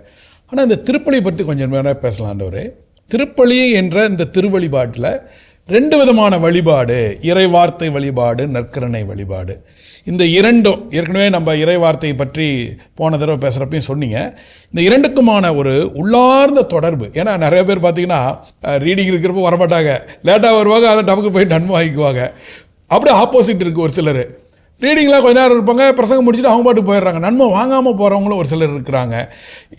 ஆனால் இந்த திருப்பலியை பற்றி கொஞ்சம் நேரம் பேசலாண்டவரே. திருப்பலி என்ற இந்த திருவழிபாட்டில் 2 விதமான வழிபாடு, இறை வார்த்தை வழிபாடு, நற்கருணை வழிபாடு. இந்த இரண்டும் ஏற்கனவே நம்ம இறை வார்த்தையை பற்றி போன தடவை பேசுகிறப்பையும் சொன்னீங்க. இந்த இரண்டுக்குமான ஒரு உள்ளார்ந்த தொடர்பு. ஏன்னா நிறைய பேர் பார்த்தீங்கன்னா ரீடிங் இருக்கிறப்போ வரமாட்டாங்க, லேட்டாக வருவாங்க, அதை நமக்கு போய் நன்மை வாங்கிக்குவாங்க. அப்படியே ஆப்போசிட் இருக்குது. ஒரு சிலர் ரீடிங்லாம் கொஞ்ச நேரம் இருப்பாங்க, பிரசங்கம் முடிச்சுட்டு அவங்க பாட்டுக்கு போயிடுறாங்க, நன்மை வாங்காமல் போகிறவங்களும் ஒரு சிலர் இருக்கிறாங்க.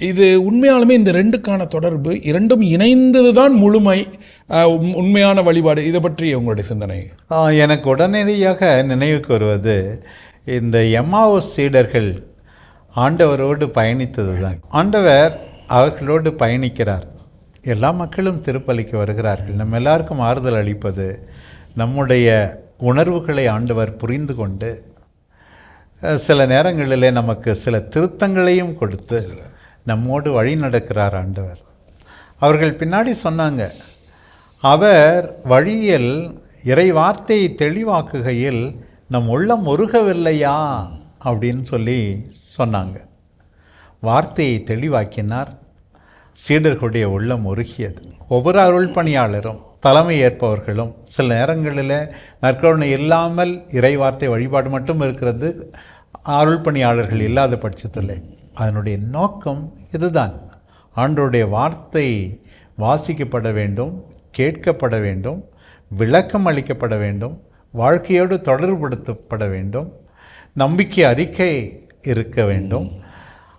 இது உண்மையாலுமே இந்த ரெண்டுக்கான தொடர்பு, இரண்டும் இணைந்தது தான் முழுமை, உண்மையான வழிபாடு. இதை பற்றி உங்களுடைய சிந்தனை? எனக்கு உடனடியாக நினைவுக்கு வருவது, இந்த எம்மாவுஸ் சீடர்கள் ஆண்டவரோடு பயணித்தது தான். ஆண்டவர் அவர்களோடு பயணிக்கிறார். எல்லா மக்களும் திருப்பலிக்கு வருகிறார்கள். நம்ம எல்லாருக்கும் ஆறுதல் அளிப்பது, நம்முடைய உணர்வுகளை ஆண்டவர் புரிந்து கொண்டு சில நேரங்களிலே நமக்கு சில திருத்தங்களையும் கொடுத்து நம்மோடு வழி நடக்கிறார் ஆண்டவர். அவர்கள் பின்னாடி சொன்னாங்க, அவர் வழியில் இறை வார்த்தையை தெளிவாக்குகையில் நம் உள்ளம் உருகவில்லையா அப்படின்னு சொல்லி சொன்னாங்க. வார்த்தையை தெளிவாக்கினார், சீடர்களுடைய உள்ளம் உருகியது. ஒவ்வொரு அருள் பணியாளரும், தலைமை ஏற்பவர்களும் சில நேரங்களில் நற்கருணை இல்லாமல் இறை வார்த்தை வழிபாடு மட்டும் இருக்கிறது, அருள் பணியாளர்கள் இல்லாத பட்சத்தில். அதனுடைய நோக்கம் இதுதான். ஆண்டவருடைய வார்த்தை வாசிக்கப்பட வேண்டும், கேட்கப்பட வேண்டும், விளக்கம் அளிக்கப்பட வேண்டும், வாழ்க்கையோடு தொடர்புபடுத்தப்பட வேண்டும், நம்பிக்கை அறிக்கை இருக்க வேண்டும்,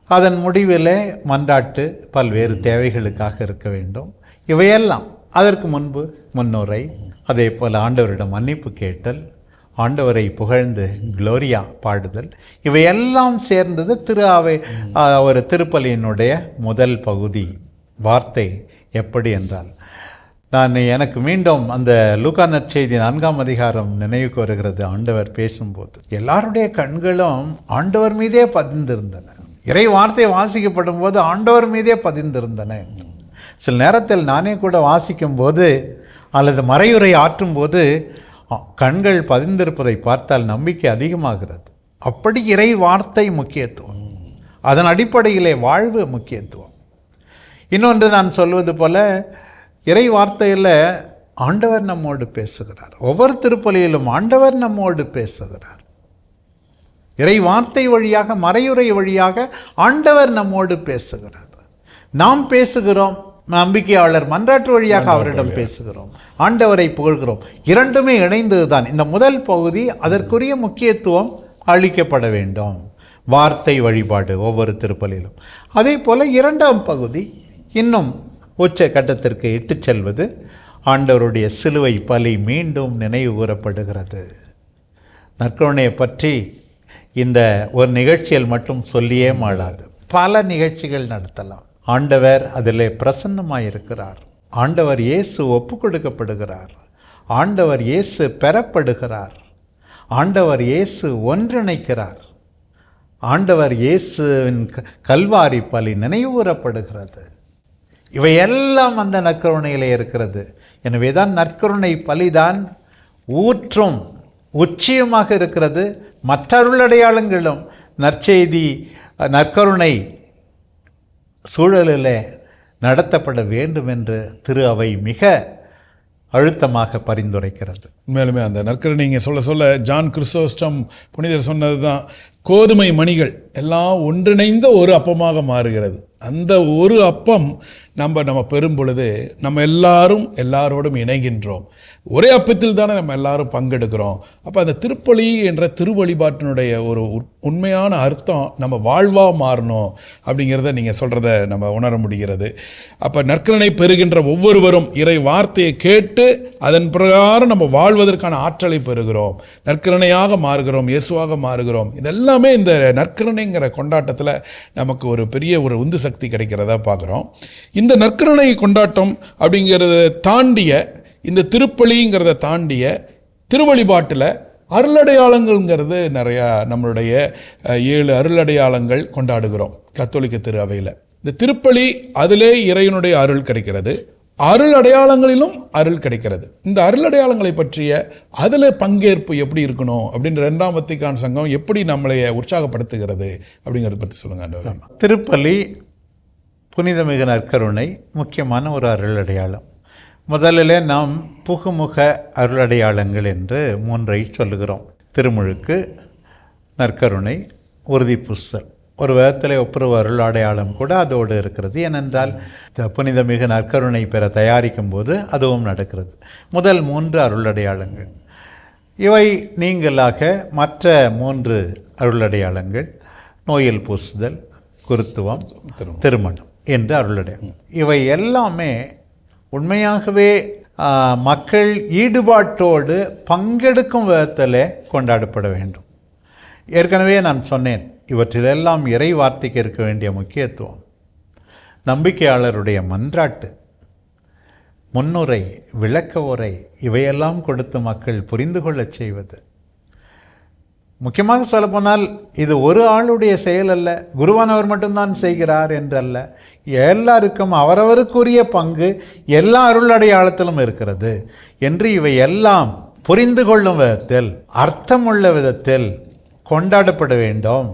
அதன் முடிவில் மன்றாட்டு பல்வேறு தேவைகளுக்காக இருக்க வேண்டும். இவையெல்லாம் அதற்கு முன்பு முன்னுரை, அதே போல் ஆண்டவரிடம் மன்னிப்பு கேட்டல், ஆண்டவரை புகழ்ந்து குளோரியா பாடுதல், இவையெல்லாம் சேர்ந்தது ஒரு திருப்பலியினுடைய முதல் பகுதி. வார்த்தை எப்படி என்றால், எனக்கு மீண்டும் அந்த லூக்கா நற்செய்தி 4ஆம் அதிகாரம் நினைவுக்கு வருகிறது. ஆண்டவர் பேசும்போது எல்லாருடைய கண்களும் ஆண்டவர் மீதே பதிந்திருந்தன. இறை வார்த்தை வாசிக்கப்படும் போது ஆண்டவர் மீதே பதிந்திருந்தன. சில நேரத்தில் நானே கூட வாசிக்கும் போது அல்லது மறையுரை ஆற்றும் போது கண்கள் பதிந்திருப்பதை பார்த்தால் நம்பிக்கை அதிகமாகிறது. அப்படி இறை வார்த்தை முக்கியத்துவம், அதன் அடிப்படையிலே வாழ்வு முக்கியத்துவம். இன்னொன்று நான் சொல்வது போல, இறை வார்த்தையில் ஆண்டவர் நம்மோடு பேசுகிறார். ஒவ்வொரு திருப்பலியிலும் ஆண்டவர் நம்மோடு பேசுகிறார். இறை வார்த்தை வழியாக, மறையுரை வழியாக ஆண்டவர் நம்மோடு பேசுகிறார். நாம் பேசுகிறோம், நம்பிக்கையாளர் மன்றாட்டு வழியாக அவரிடம் பேசுகிறோம், ஆண்டவரை புகழ்கிறோம். இரண்டுமே இணைந்ததுதான். இந்த முதல் பகுதி அதற்குரிய முக்கியத்துவம் அளிக்கப்பட வேண்டும், வார்த்தை வழிபாடு ஒவ்வொரு திருப்பலியிலும். அதே போல் இரண்டாம் பகுதி இன்னும் உச்ச கட்டத்திற்கு இட்டு செல்வது, ஆண்டவருடைய சிலுவை பலி மீண்டும் நினைவு கூறப்படுகிறது. நற்கருணையை பற்றி இந்த ஒரு நிகழ்ச்சியில் மட்டும் சொல்லியே மாளாது, பல நிகழ்ச்சிகள் நடத்தலாம். ஆண்டவர் அதில் பிரசன்னமாயிருக்கிறார். ஆண்டவர் இயேசு ஒப்பு கொடுக்கப்படுகிறார். ஆண்டவர் இயேசு பெறப்படுகிறார். ஆண்டவர் இயேசு ஒன்றிணைக்கிறார். ஆண்டவர் இயேசுவின் கல்வாரி பலி நினைவுகூரப்படுகிறது. இவையெல்லாம் அந்த நற்கருணையிலே இருக்கிறது. எனவே தான் நற்கருணை பலிதான் ஊற்றும் உச்சியமாக இருக்கிறது. மற்ற அருளடையாளங்களும் நற்செய்தி நற்கருணை சூழலில் நடத்தப்பட வேண்டும் என்று திரு அவை மிக அழுத்தமாக பரிந்துரைக்கிறது. உண்மையிலுமே அந்த நற்கருணை நீங்கள் சொல்ல சொல்ல ஜான் கிறிஸ்டோஸ்டம் புனிதர் சொன்னது தான், கோதுமை மணிகள் எல்லாம் ஒன்றிணைந்த ஒரு அப்பமாக மாறுகிறது. அந்த ஒரு அப்பம் நம்ம பெறும் பொழுது நம்ம எல்லாரோடும் இணைகின்றோம். ஒரே அப்பத்தில் தானே நம்ம எல்லாரும் பங்கெடுக்கிறோம். அப்போ அந்த திருப்பலி என்ற திருவழிபாட்டினுடைய ஒரு உண்மையான அர்த்தம் நம்ம வாழ்வாக மாறணும் அப்படிங்கிறத நீங்கள் சொல்கிறத நம்ம உணர முடிகிறது. அப்போ நற்கருணை பெறுகின்ற ஒவ்வொருவரும் இறை வார்த்தையை கேட்டு அதன் பிரகாரம் நம்ம வாழ்வதற்கான ஆற்றலை பெறுகிறோம், நற்கருணையாக மாறுகிறோம், இயேசுவாக மாறுகிறோம். இதெல்லாமே இந்த நற்கருணைங்கிற கொண்டாட்டத்தில் நமக்கு ஒரு பெரிய ஒரு உந்து சக்தி கிடைக்கிறதா பார்க்குறோம். இந்த நற்கருணை கொண்டாட்டம் அப்படிங்கிறத தாண்டிய, இந்த திருப்பலிங்கிறத தாண்டிய திருவழிபாட்டில் அருளடையாளங்கள்ங்கிறது நிறையா, நம்மளுடைய 7 அருளடையாளங்கள் கொண்டாடுகிறோம் கத்தோலிக்க திரு அவையில். இந்த திருப்பலி அதிலே இறைவனுடைய அருள் கிடைக்கிறது, அருள் அடையாளங்களிலும் அருள் கிடைக்கிறது. இந்த அருள் அடையாளங்களை பற்றிய அதில் பங்கேற்பு எப்படி இருக்கணும் அப்படின்ற 2ஆம் வத்திக்கான் சங்கம் எப்படி நம்மளைய உற்சாகப்படுத்துகிறது அப்படிங்கிறத பற்றி சொல்லுங்கள். திருப்பலி புனிதமிகு நற்கருணை முக்கியமான ஒரு அருள் அடையாளம். முதலில் நாம் புகுமுக அருளடையாளங்கள் என்று 3ஐ சொல்லுகிறோம். திருமுழுக்கு, நற்கருணை, உறுதிப்பூசல். ஒரு விதத்தில் ஒப்புரவு அருள் அடையாளம் கூட அதோடு இருக்கிறது. ஏனென்றால் புனிதமிகு நற்கருணை பெற தயாரிக்கும் போது அதுவும் நடக்கிறது. முதல் 3 அருளடையாளங்கள். இவை நீங்களாக மற்ற 3 அருளடையாளங்கள், நோயில் பூசுதல், குருத்துவம், திருமணம் என்று அருளடையாளம். இவை எல்லாமே உண்மையாகவே மக்கள் ஈடுபாட்டோடு பங்கெடுக்கும் விதத்தில் கொண்டாடப்பட வேண்டும். ஏற்கனவே நான் சொன்னேன், இவற்றிலெல்லாம் இறை வார்த்தைக்கு இருக்க வேண்டிய முக்கியத்துவம், நம்பிக்கையாளருடைய மன்றாட்டு, முன்னுரை, விளக்க உரை, இவையெல்லாம் கொடுத்து மக்கள் புரிந்து கொள்ளச் செய்வது. முக்கியமாக சொல்லப்போனால் இது ஒரு ஆளுடைய செயல் அல்ல, குருவானவர் மட்டும்தான் செய்கிறார் என்றல்ல, எல்லாருக்கும் அவரவருக்குரிய பங்கு எல்லா அருளடையாளத்திலும் இருக்கிறது என்று இவை எல்லாம் புரிந்து கொள்ளும் விதத்தில், அர்த்தமுள்ள விதத்தில் கொண்டாடப்பட வேண்டும்,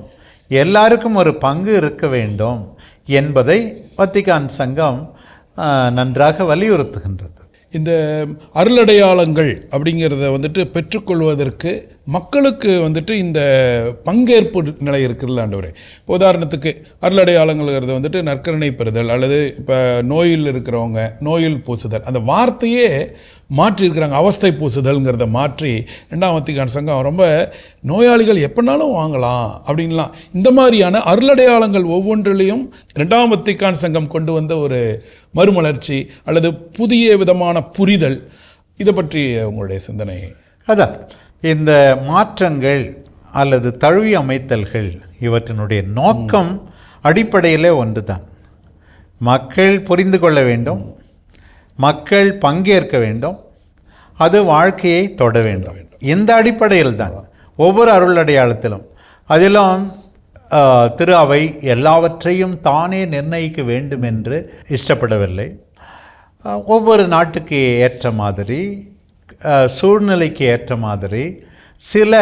எல்லாருக்கும் ஒரு பங்கு இருக்க வேண்டும் என்பதை வத்திக்கான் சங்கம் நன்றாக வலியுறுத்துகின்றது. இந்த அருளடையாளங்கள் அப்படிங்கிறத பெற்றுக்கொள்வதற்கு மக்களுக்கு இந்த பங்கேற்பு நிலை இருக்குல்ல ஆண்டவரே. உதாரணத்துக்கு அருளடையாளங்கள்ங்கிறது நற்கருணை பெறுதல், அல்லது இப்போ நோயில் இருக்கிறவங்க நோயில் பூசுதல், அந்த வார்த்தையே மாற்றியிருக்கிறாங்க. அவஸ்தை பூசுதல்ங்கிறத மாற்றி 2ஆம் வத்திக்கான் சங்கம் ரொம்ப நோயாளிகள் எப்படினாலும் வாங்கலாம் அப்படின்லாம், இந்த மாதிரியான அருளடையாளங்கள் ஒவ்வொன்றிலையும் 2ஆம் வத்திக்கான் சங்கம் கொண்டு வந்த ஒரு மறுமலர்ச்சி அல்லது புதிய விதமான புரிதல், இதை பற்றி உங்களுடைய சிந்தனை? அதான் இந்த மாற்றங்கள் அல்லது தழுவி அமைத்தல்கள் இவற்றினுடைய நோக்கம் அடிப்படையில் ஒன்று தான். மக்கள் புரிந்து கொள்ள வேண்டும், மக்கள் பங்கேற்க வேண்டும், அது வாழ்க்கையை தொட வேண்டும். இந்த அடிப்படையில் தான் ஒவ்வொரு அருளடையாளத்திலும், அதிலும் திரு அவை எல்லாவற்றையும் தானே நிர்ணயிக்க வேண்டும் என்று இஷ்டப்படவில்லை. ஒவ்வொரு நாட்டுக்கு ஏற்ற மாதிரி, சூழ்நிலைக்கு ஏற்ற மாதிரி சில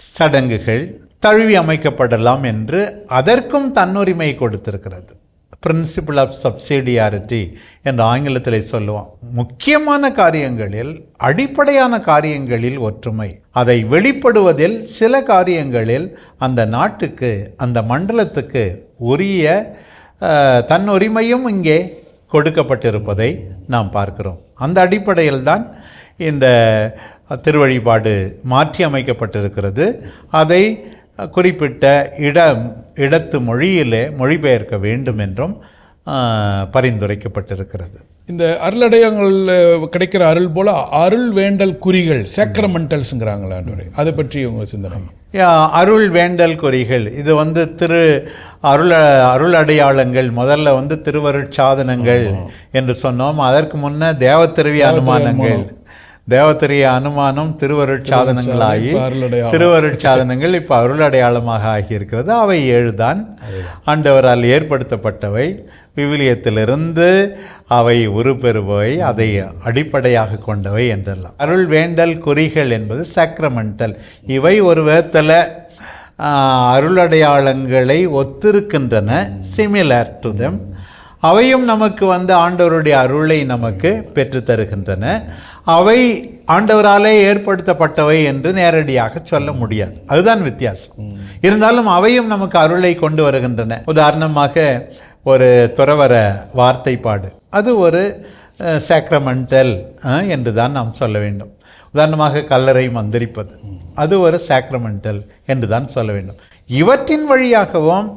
சடங்குகள் தழுவி அமைக்கப்படலாம் என்று அதற்கும் தன்னுரிமை கொடுத்திருக்கிறது. பிரின்சிபிள் ஆஃப் சப்சிடியாரிட்டி என்று ஆங்கிலத்தில் சொல்லுவோம். முக்கியமான காரியங்களில், அடிப்படையான காரியங்களில் ஒற்றுமை, அதை வெளிப்படுவதில் சில காரியங்களில் அந்த நாட்டுக்கு, அந்த மண்டலத்துக்கு உரிய தன்னுரிமையும் இங்கே கொடுக்கப்பட்டிருப்பதை நாம் பார்க்கிறோம். அந்த அடிப்படையில் தான் இந்த திருவழிபாடு மாற்றி அமைக்கப்பட்டிருக்கிறது. அதை குறிப்பிட்ட இடத்து மொழியிலே மொழிபெயர்க்க வேண்டும் என்றும் பரிந்துரைக்கப்பட்டிருக்கிறது. இந்த அருளடையாளங்களில் கிடைக்கிற அருள் போல அருள் வேண்டல் குறிகள் சேக்ரமெண்டல்ஸுங்கிறாங்களா, அதை பற்றி உங்க சிந்தனை? அருள் வேண்டல் குறிகள் இது அருளடையாளங்கள். முதல்ல திருவருட்சாதனங்கள் என்று சொன்னோம். அதற்கு முன்ன தேவத்திருவிய அனுமானங்கள், தேவத்திரிய அனுமானம் திருவருட்சாதனங்களாகி திருவருட்சாதனங்கள் இப்போ அருளடையாளமாக ஆகியிருக்கிறது. அவை 7 தான். ஆண்டவரால் ஏற்படுத்தப்பட்டவை, விவிலியத்திலிருந்து அவை உருப்பெறுபவை, அதை அடிப்படையாக கொண்டவை என்றெல்லாம். அருள் வேண்டல் குறிகள் என்பது சாக்ரமெண்டல். இவை ஒரு விதத்தில் அருளடையாளங்களை ஒத்திருக்கின்றன, சிமிலர் டு தெம். அவையும் நமக்கு ஆண்டவருடைய அருளை நமக்கு பெற்றுத்தருகின்றன. அவை ஆண்டவராலே ஏற்படுத்தப்பட்டவை என்று நேரடியாக சொல்ல முடியாது. அதுதான் வித்தியாசம். இருந்தாலும் அவையும் நமக்கு அருளை கொண்டு வருகின்றன. உதாரணமாக ஒரு துறவர வார்த்தைப்பாடு, அது ஒரு சாக்ரமெண்டல் என்று தான் நாம் சொல்ல வேண்டும். உதாரணமாக கல்லறை மந்திரிப்பது, அது ஒரு சாக்ரமெண்டல் என்று தான் சொல்ல வேண்டும். இவற்றின் வழியாகவும்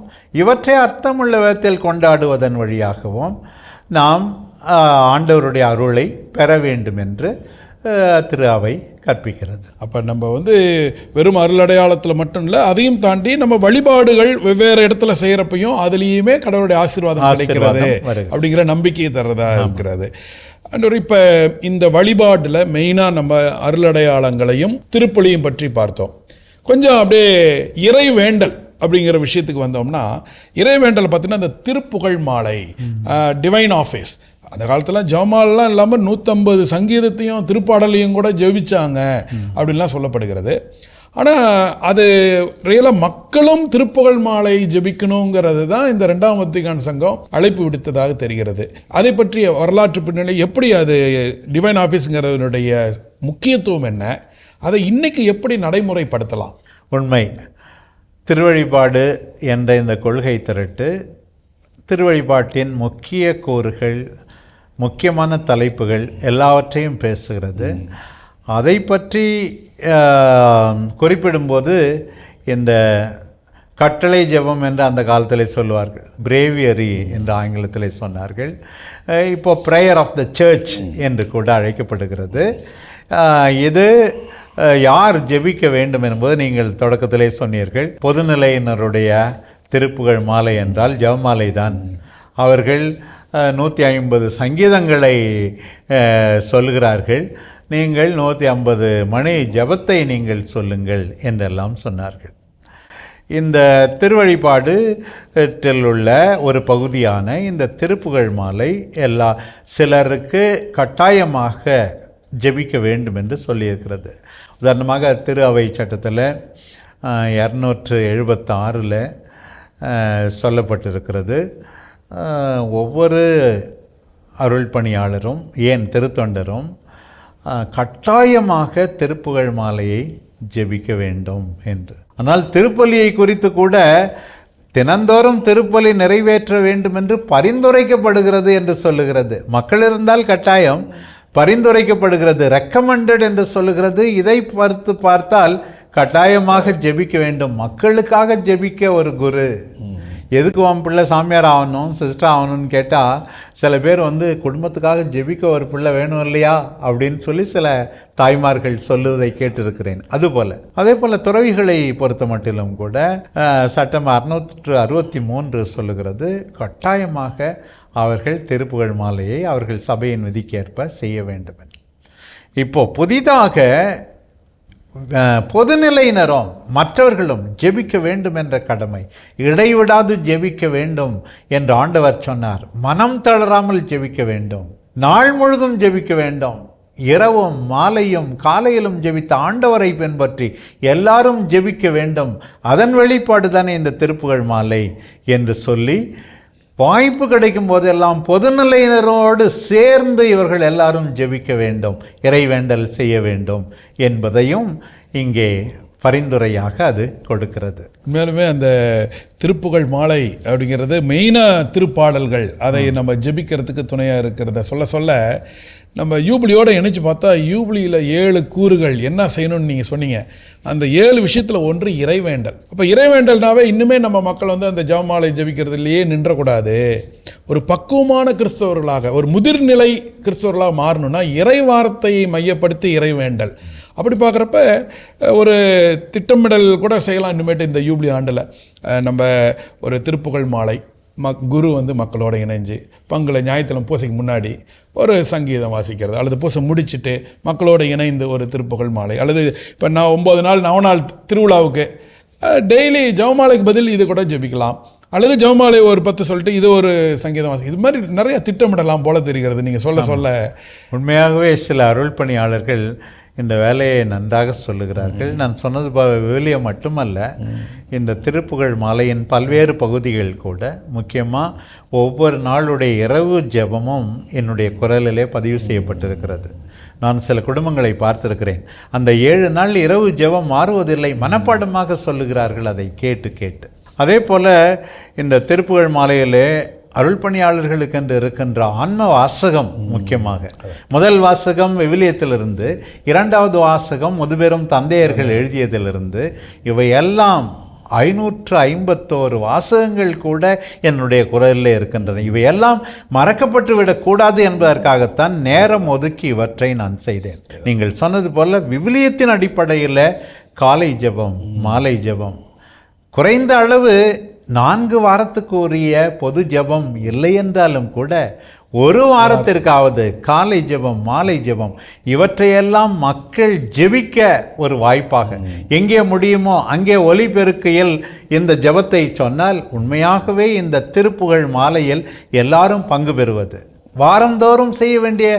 இவற்றை அர்த்தமுள்ள விதத்தில் கொண்டாடுவதன் வழியாகவும் நாம் ஆண்டவருடைய அருளை பெற வேண்டும் என்று திரு அவை கற்பிக்கிறது. அப்போ நம்ம வெறும் அருளடையாளத்தில் மட்டும் இல்லை, அதையும் தாண்டி நம்ம வழிபாடுகள் வெவ்வேறு இடத்துல செய்கிறப்பையும் அதுலேயுமே கடவுளுடைய ஆசீர்வாதம் கிடைக்கிறது அப்படிங்கிற நம்பிக்கையை தர்றதா இருக்கிறது. இப்போ இந்த வழிபாட்டில் மெயினாக நம்ம அருளடையாளங்களையும் திருப்பலியும் பற்றி பார்த்தோம். கொஞ்சம் அப்படியே இறை வேண்டல் அப்படிங்கிற விஷயத்துக்கு வந்தோம்னா, இறை வேண்டல் பார்த்தீங்கன்னா இந்த திருப்புகழ் மாலை, டிவைன் ஆஃபீஸ், அந்த காலத்தில் ஜமால்லாம் இல்லாமல் 150 சங்கீதத்தையும் திருப்பாடலையும் கூட ஜெபிச்சாங்க அப்படின்லாம் சொல்லப்படுகிறது. ஆனால் அது ரியலாக மக்களும் திருப்புகழ் மாலை ஜெபிக்கணுங்கிறது தான் இந்த 2ஆம் வத்திக்கான் சங்கம் அழைப்பு விடுத்ததாக தெரிகிறது. அதை பற்றிய வரலாற்று பின்னணி எப்படி, அது டிவைன் ஆஃபீஸுங்கிறதுனுடைய முக்கியத்துவம் என்ன, அதை இன்னைக்கு எப்படி நடைமுறைப்படுத்தலாம்? உண்மை, திருவழிபாடு என்ற இந்த கொள்கை திரட்டு திருவழிபாட்டின் முக்கிய கூறுகள், முக்கியமான தலைப்புகள் எல்லாவற்றையும் பேசுகிறது. அதை பற்றி குறிப்பிடும்போது இந்த கட்டளை ஜெபம் என்று அந்த காலத்தில் சொல்லுவார்கள், பிரேவியரி என்று ஆங்கிலத்தில் சொன்னார்கள். இப்போ ப்ரேயர் ஆஃப் த சர்ச் என்று கூட அழைக்கப்படுகிறது. இது யார் ஜெபிக்க வேண்டும் என்பது நீங்கள் தொடக்கத்திலே சொன்னீர்கள். பொதுநிலையினருடைய திருப்புகழ் மாலை என்றால் ஜெபமாலை தான். அவர்கள் 150 சங்கீதங்களை சொல்கிறார்கள். நீங்கள் 150 மணி ஜபத்தை நீங்கள் சொல்லுங்கள் என்றெல்லாம் சொன்னார்கள். இந்த திருவழிபாடு உள்ள ஒரு பகுதியான இந்த திருப்புகழ் மாலை சிலருக்கு கட்டாயமாக ஜெபிக்க வேண்டும் என்று சொல்லியிருக்கிறது. உதாரணமாக திரு அவை சட்டத்தில் 276 சொல்லப்பட்டிருக்கிறது, ஒவ்வொரு அருள் பணியாளரும் ஏன் திருத்தொண்டரும் கட்டாயமாக திருப்புகழ் மாலையை ஜெபிக்க வேண்டும் என்று. ஆனால் திருப்பலியை குறித்து கூட தினந்தோறும் திருப்பலி நிறைவேற்ற வேண்டும் என்று பரிந்துரைக்கப்படுகிறது என்று சொல்லுகிறது. மக்கள் இருந்தால் கட்டாயம், பரிந்துரைக்கப்படுகிறது, ரெக்கமெண்டட் என்று சொல்லுகிறது. இதை பார்த்தால் கட்டாயமாக ஜெபிக்க வேண்டும். மக்களுக்காக ஜெபிக்க ஒரு குரு, எதுக்கு உன் பிள்ளை சாமியார் ஆகணும், சிஸ்டர் ஆகணும்னு கேட்டால் சில பேர் குடும்பத்துக்காக ஜெபிக்க ஒரு பிள்ளை வேணும் இல்லையா அப்படின்னு சொல்லி சில தாய்மார்கள் சொல்லுவதை கேட்டிருக்கிறேன். அதே போல் துறவிகளை பொறுத்த மட்டிலும் கூட சட்டம் 663 சொல்லுகிறது, கட்டாயமாக அவர்கள் திருப்புகழ் மாலையை அவர்கள் சபையின் விதிக்கேற்ப செய்ய வேண்டும். இப்போ புதிதாக பொதுநிலையினரும் மற்றவர்களும் ஜெபிக்க வேண்டும் என்ற கடமை, இடைவிடாது ஜெபிக்க வேண்டும் என்று ஆண்டவர் சொன்னார். மனம் தளராமல் ஜெபிக்க வேண்டும், நாள் முழுதும் ஜெபிக்க வேண்டும், இரவும் மாலையும் காலையிலும் ஜெபித்த ஆண்டவரை பின்பற்றி எல்லாரும் ஜெபிக்க வேண்டும். அதன் வெளிப்பாடு தானே இந்த திருப்புகழ் மாலை என்று சொல்லி, வாய்ப்பு கிடைக்கும் போதெல்லாம் பொதுநிலையினரோடு சேர்ந்து இவர்கள் எல்லாரும் ஜெபிக்க வேண்டும், இறைவேண்டல் செய்ய வேண்டும் என்பதையும் இங்கே பரிந்துரையாக அது கொடுக்கிறது. உண்மையாலுமே அந்த திருப்புகழ் மாலை அப்படிங்கிறது மெயினாக திருப்பாடல்கள், அதை நம்ம ஜெபிக்கிறதுக்கு துணையாக இருக்கிறத சொல்ல சொல்ல நம்ம யூபிலியோடு இணைச்சு பார்த்தா யூபிலியில் 7 கூறுகள் என்ன செய்யணும்னு நீங்கள் சொன்னீங்க. அந்த 7 விஷயத்தில் ஒன்று இறைவேண்டல். அப்போ இறைவேண்டல்னாவே இன்னுமே நம்ம மக்கள் வந்து அந்த ஜெபமாலை ஜெபிக்கிறதுலையே நின்றக்கூடாது. ஒரு பக்குவமான கிறிஸ்தவர்களாக, ஒரு முதிர்நிலை கிறிஸ்தவர்களாக மாறணும்னா இறை வார்த்தையை மையப்படுத்தி இறைவேண்டல். அப்படி பார்க்குறப்ப ஒரு திட்டமிடல் கூட செய்யலாம். இனிமேட்டு இந்த யூபிலி ஆண்டில் நம்ம ஒரு திருப்புகழ் மாலை, குரு வந்து மக்களோட இணைஞ்சு பங்குல ஞாயிற்றுக்கிழமை பூசைக்கு முன்னாடி ஒரு சங்கீதம் வாசிக்கிறது, அல்லது பூசை முடிச்சுட்டு மக்களோட இணைந்து ஒரு திருப்புகழ் மாலை, அல்லது இப்போ நான் 9 நாள் நவநாள் திருவிழாவுக்கு டெய்லி ஜெபமாலைக்கு பதில் இது கூட ஜெபிக்கலாம், அல்லது ஜெபமாலை ஒரு 10 சொல்லிட்டு இது ஒரு சங்கீதம் வாசி, இது மாதிரி நிறைய திட்டமிடலாம் போல தெரிகிறது நீங்கள் சொல்ல சொல்ல. உண்மையாகவே சில அருள் பணியாளர்கள் இந்த வேலையை நன்றாக சொல்லுகிறார்கள். நான் சொன்னது விவிலியம் மட்டுமல்ல, இந்த திருப்புகழ் மாலையின் பல்வேறு பகுதிகள் கூட, முக்கியமாக ஒவ்வொரு நாளுடைய இரவு ஜெபமும் என்னுடைய குரலிலே பதிவு செய்யப்பட்டிருக்கிறது. நான் சில குடும்பங்களை பார்த்திருக்கிறேன். அந்த 7 நாள் இரவு ஜெபம் மாறுவதில்லை, மனப்பாடமாக சொல்லுகிறார்கள் அதை கேட்டு கேட்டு. அதே போல் இந்த திருப்புகழ் மாலையிலே அருள் பணியாளர்களுக்கு என்று இருக்கின்ற ஆன்ம வாசகம், முக்கியமாக முதல் வாசகம் விவிலியத்திலிருந்து, 2வது வாசகம் முதுபெரும் தந்தையர்கள் எழுதியதிலிருந்து, இவையெல்லாம் 551 வாசகங்கள் கூட என்னுடைய குரலில் இருக்கின்றன. இவையெல்லாம் மறக்கப்பட்டு விடக்கூடாது என்பதற்காகத்தான் நேரம் ஒதுக்கி இவற்றை நான் செய்தேன். நீங்கள் சொன்னது போல விவிலியத்தின் அடிப்படையில் காலை ஜெபம், மாலை ஜெபம், குறைந்த அளவு 4 வாரத்துக்கு உரிய பொது ஜெபம் இல்லை என்றாலும் கூட ஒரு வாரத்திற்காவது காலை ஜெபம், மாலை ஜெபம், இவற்றையெல்லாம் மக்கள் ஜெபிக்க ஒரு வாய்ப்பாக, எங்கே முடியுமோ அங்கே ஒலிபெருக்கையில் இந்த ஜெபத்தை சொன்னால் உண்மையாகவே இந்த திருப்புகழ் மாலையில் எல்லாரும் பங்கு பெறுவது. வாரந்தோறும் செய்ய வேண்டிய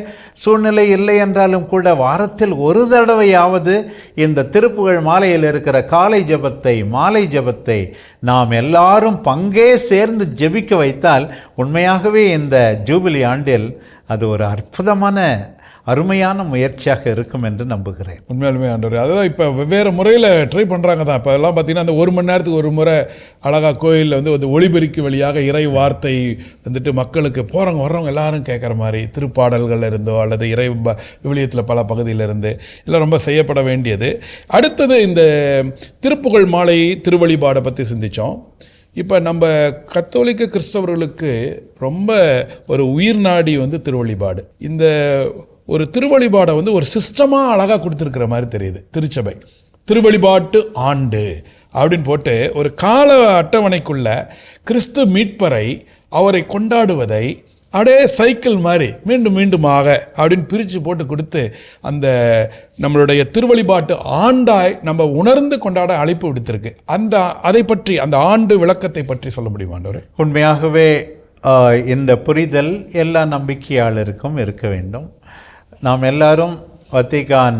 சூழ்நிலை இல்லை என்றாலும் கூட வாரத்தில் ஒரு தடவையாவது இந்த திருப்புகழ் மாலையில் இருக்கிற காலை ஜெபத்தை, மாலை ஜெபத்தை நாம் எல்லாரும் பங்கே சேர்ந்து ஜெபிக்க வைத்தால் உண்மையாகவே இந்த ஜூபிலி ஆண்டில் அது ஒரு அற்புதமான அருமையான முயற்சியாக இருக்கும் என்று நம்புகிறேன். உண்மையாலுமே ஆண்டவர், அதான் இப்போ வெவ்வேறு முறையில் ட்ரை பண்ணுறாங்க தான். இப்போ எல்லாம் பார்த்தீங்கன்னா அந்த 1 மணி நேரத்துக்கு ஒரு முறை அழகாக கோயிலில் வந்து ஒளிபெருக்கி வழியாக இறை வார்த்தை வந்துட்டு மக்களுக்கு போகிறவங்க வர்றவங்க எல்லாரும் கேட்குற மாதிரி திருப்பாடல்கள் இருந்தோ அல்லது இறை விவிலியத்தில் பல பகுதியிலிருந்து எல்லாம் ரொம்ப செய்யப்பட வேண்டியது. அடுத்தது இந்த திருப்புகழ் மாலை திருவழிபாடை பற்றி சிந்தித்தோம். இப்போ நம்ம கத்தோலிக்க கிறிஸ்தவர்களுக்கு ரொம்ப ஒரு உயிர் நாடி வந்து திருவழிபாடு. இந்த ஒரு திருவழிபாடை வந்து ஒரு சிஸ்டமாக அழகாக கொடுத்துருக்கிற மாதிரி தெரியுது. திருச்சபை திருவழிபாட்டு ஆண்டு அப்படின்னு போட்டு ஒரு கால அட்டவணைக்குள்ள கிறிஸ்து மீட்பரை, அவரை கொண்டாடுவதை அப்படியே சைக்கிள் மாதிரி மீண்டும் மீண்டுமாக அப்படின்னு பிரித்து போட்டு கொடுத்து அந்த நம்மளுடைய திருவழிபாட்டு ஆண்டாய் நம்ம உணர்ந்து கொண்டாட அழைப்பு விடுத்திருக்கு. அதை பற்றி, அந்த ஆண்டு விளக்கத்தை பற்றி சொல்ல முடியுமா ஆண்டவரே? உண்மையாகவே இந்த புரிதல் எல்லா நம்பிக்கையாளருக்கும் இருக்க வேண்டும். நாம் எல்லாரும் வத்திக்கான்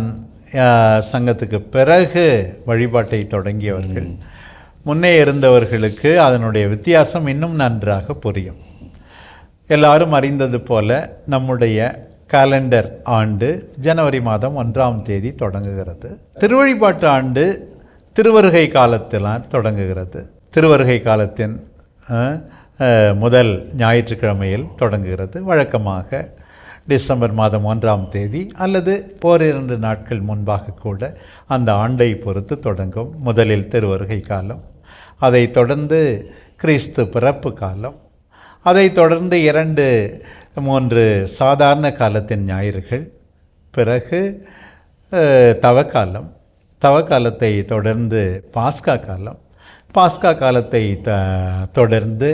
சங்கத்துக்கு பிறகு வழிபாட்டை தொடங்கியவர்கள். முன்னே இருந்தவர்களுக்கு அதனுடைய வித்தியாசம் இன்னும் நன்றாக புரியும். எல்லாரும் அறிந்தது போல நம்முடைய காலண்டர் ஆண்டு ஜனவரி மாதம் 1ஆம் தேதி தொடங்குகிறது. திருவழிபாட்டு ஆண்டு திருவருகை காலத்தில் தொடங்குகிறது. திருவருகை காலத்தின் முதல் ஞாயிற்றுக்கிழமையில் தொடங்குகிறது. வழக்கமாக டிசம்பர் மாதம் 1ஆம் தேதி அல்லது 2 நாட்கள் முன்பாக கூட அந்த ஆண்டை பொறுத்து தொடங்கும். முதலில் திருவருகை காலம், அதை தொடர்ந்து கிறிஸ்து பிறப்பு காலம், அதை தொடர்ந்து 2-3 சாதாரண காலத்தின் ஞாயிறுகள், பிறகு தவக்காலம், தவக்காலத்தை தொடர்ந்து பாஸ்கா காலம், பாஸ்கா காலத்தை தொடர்ந்து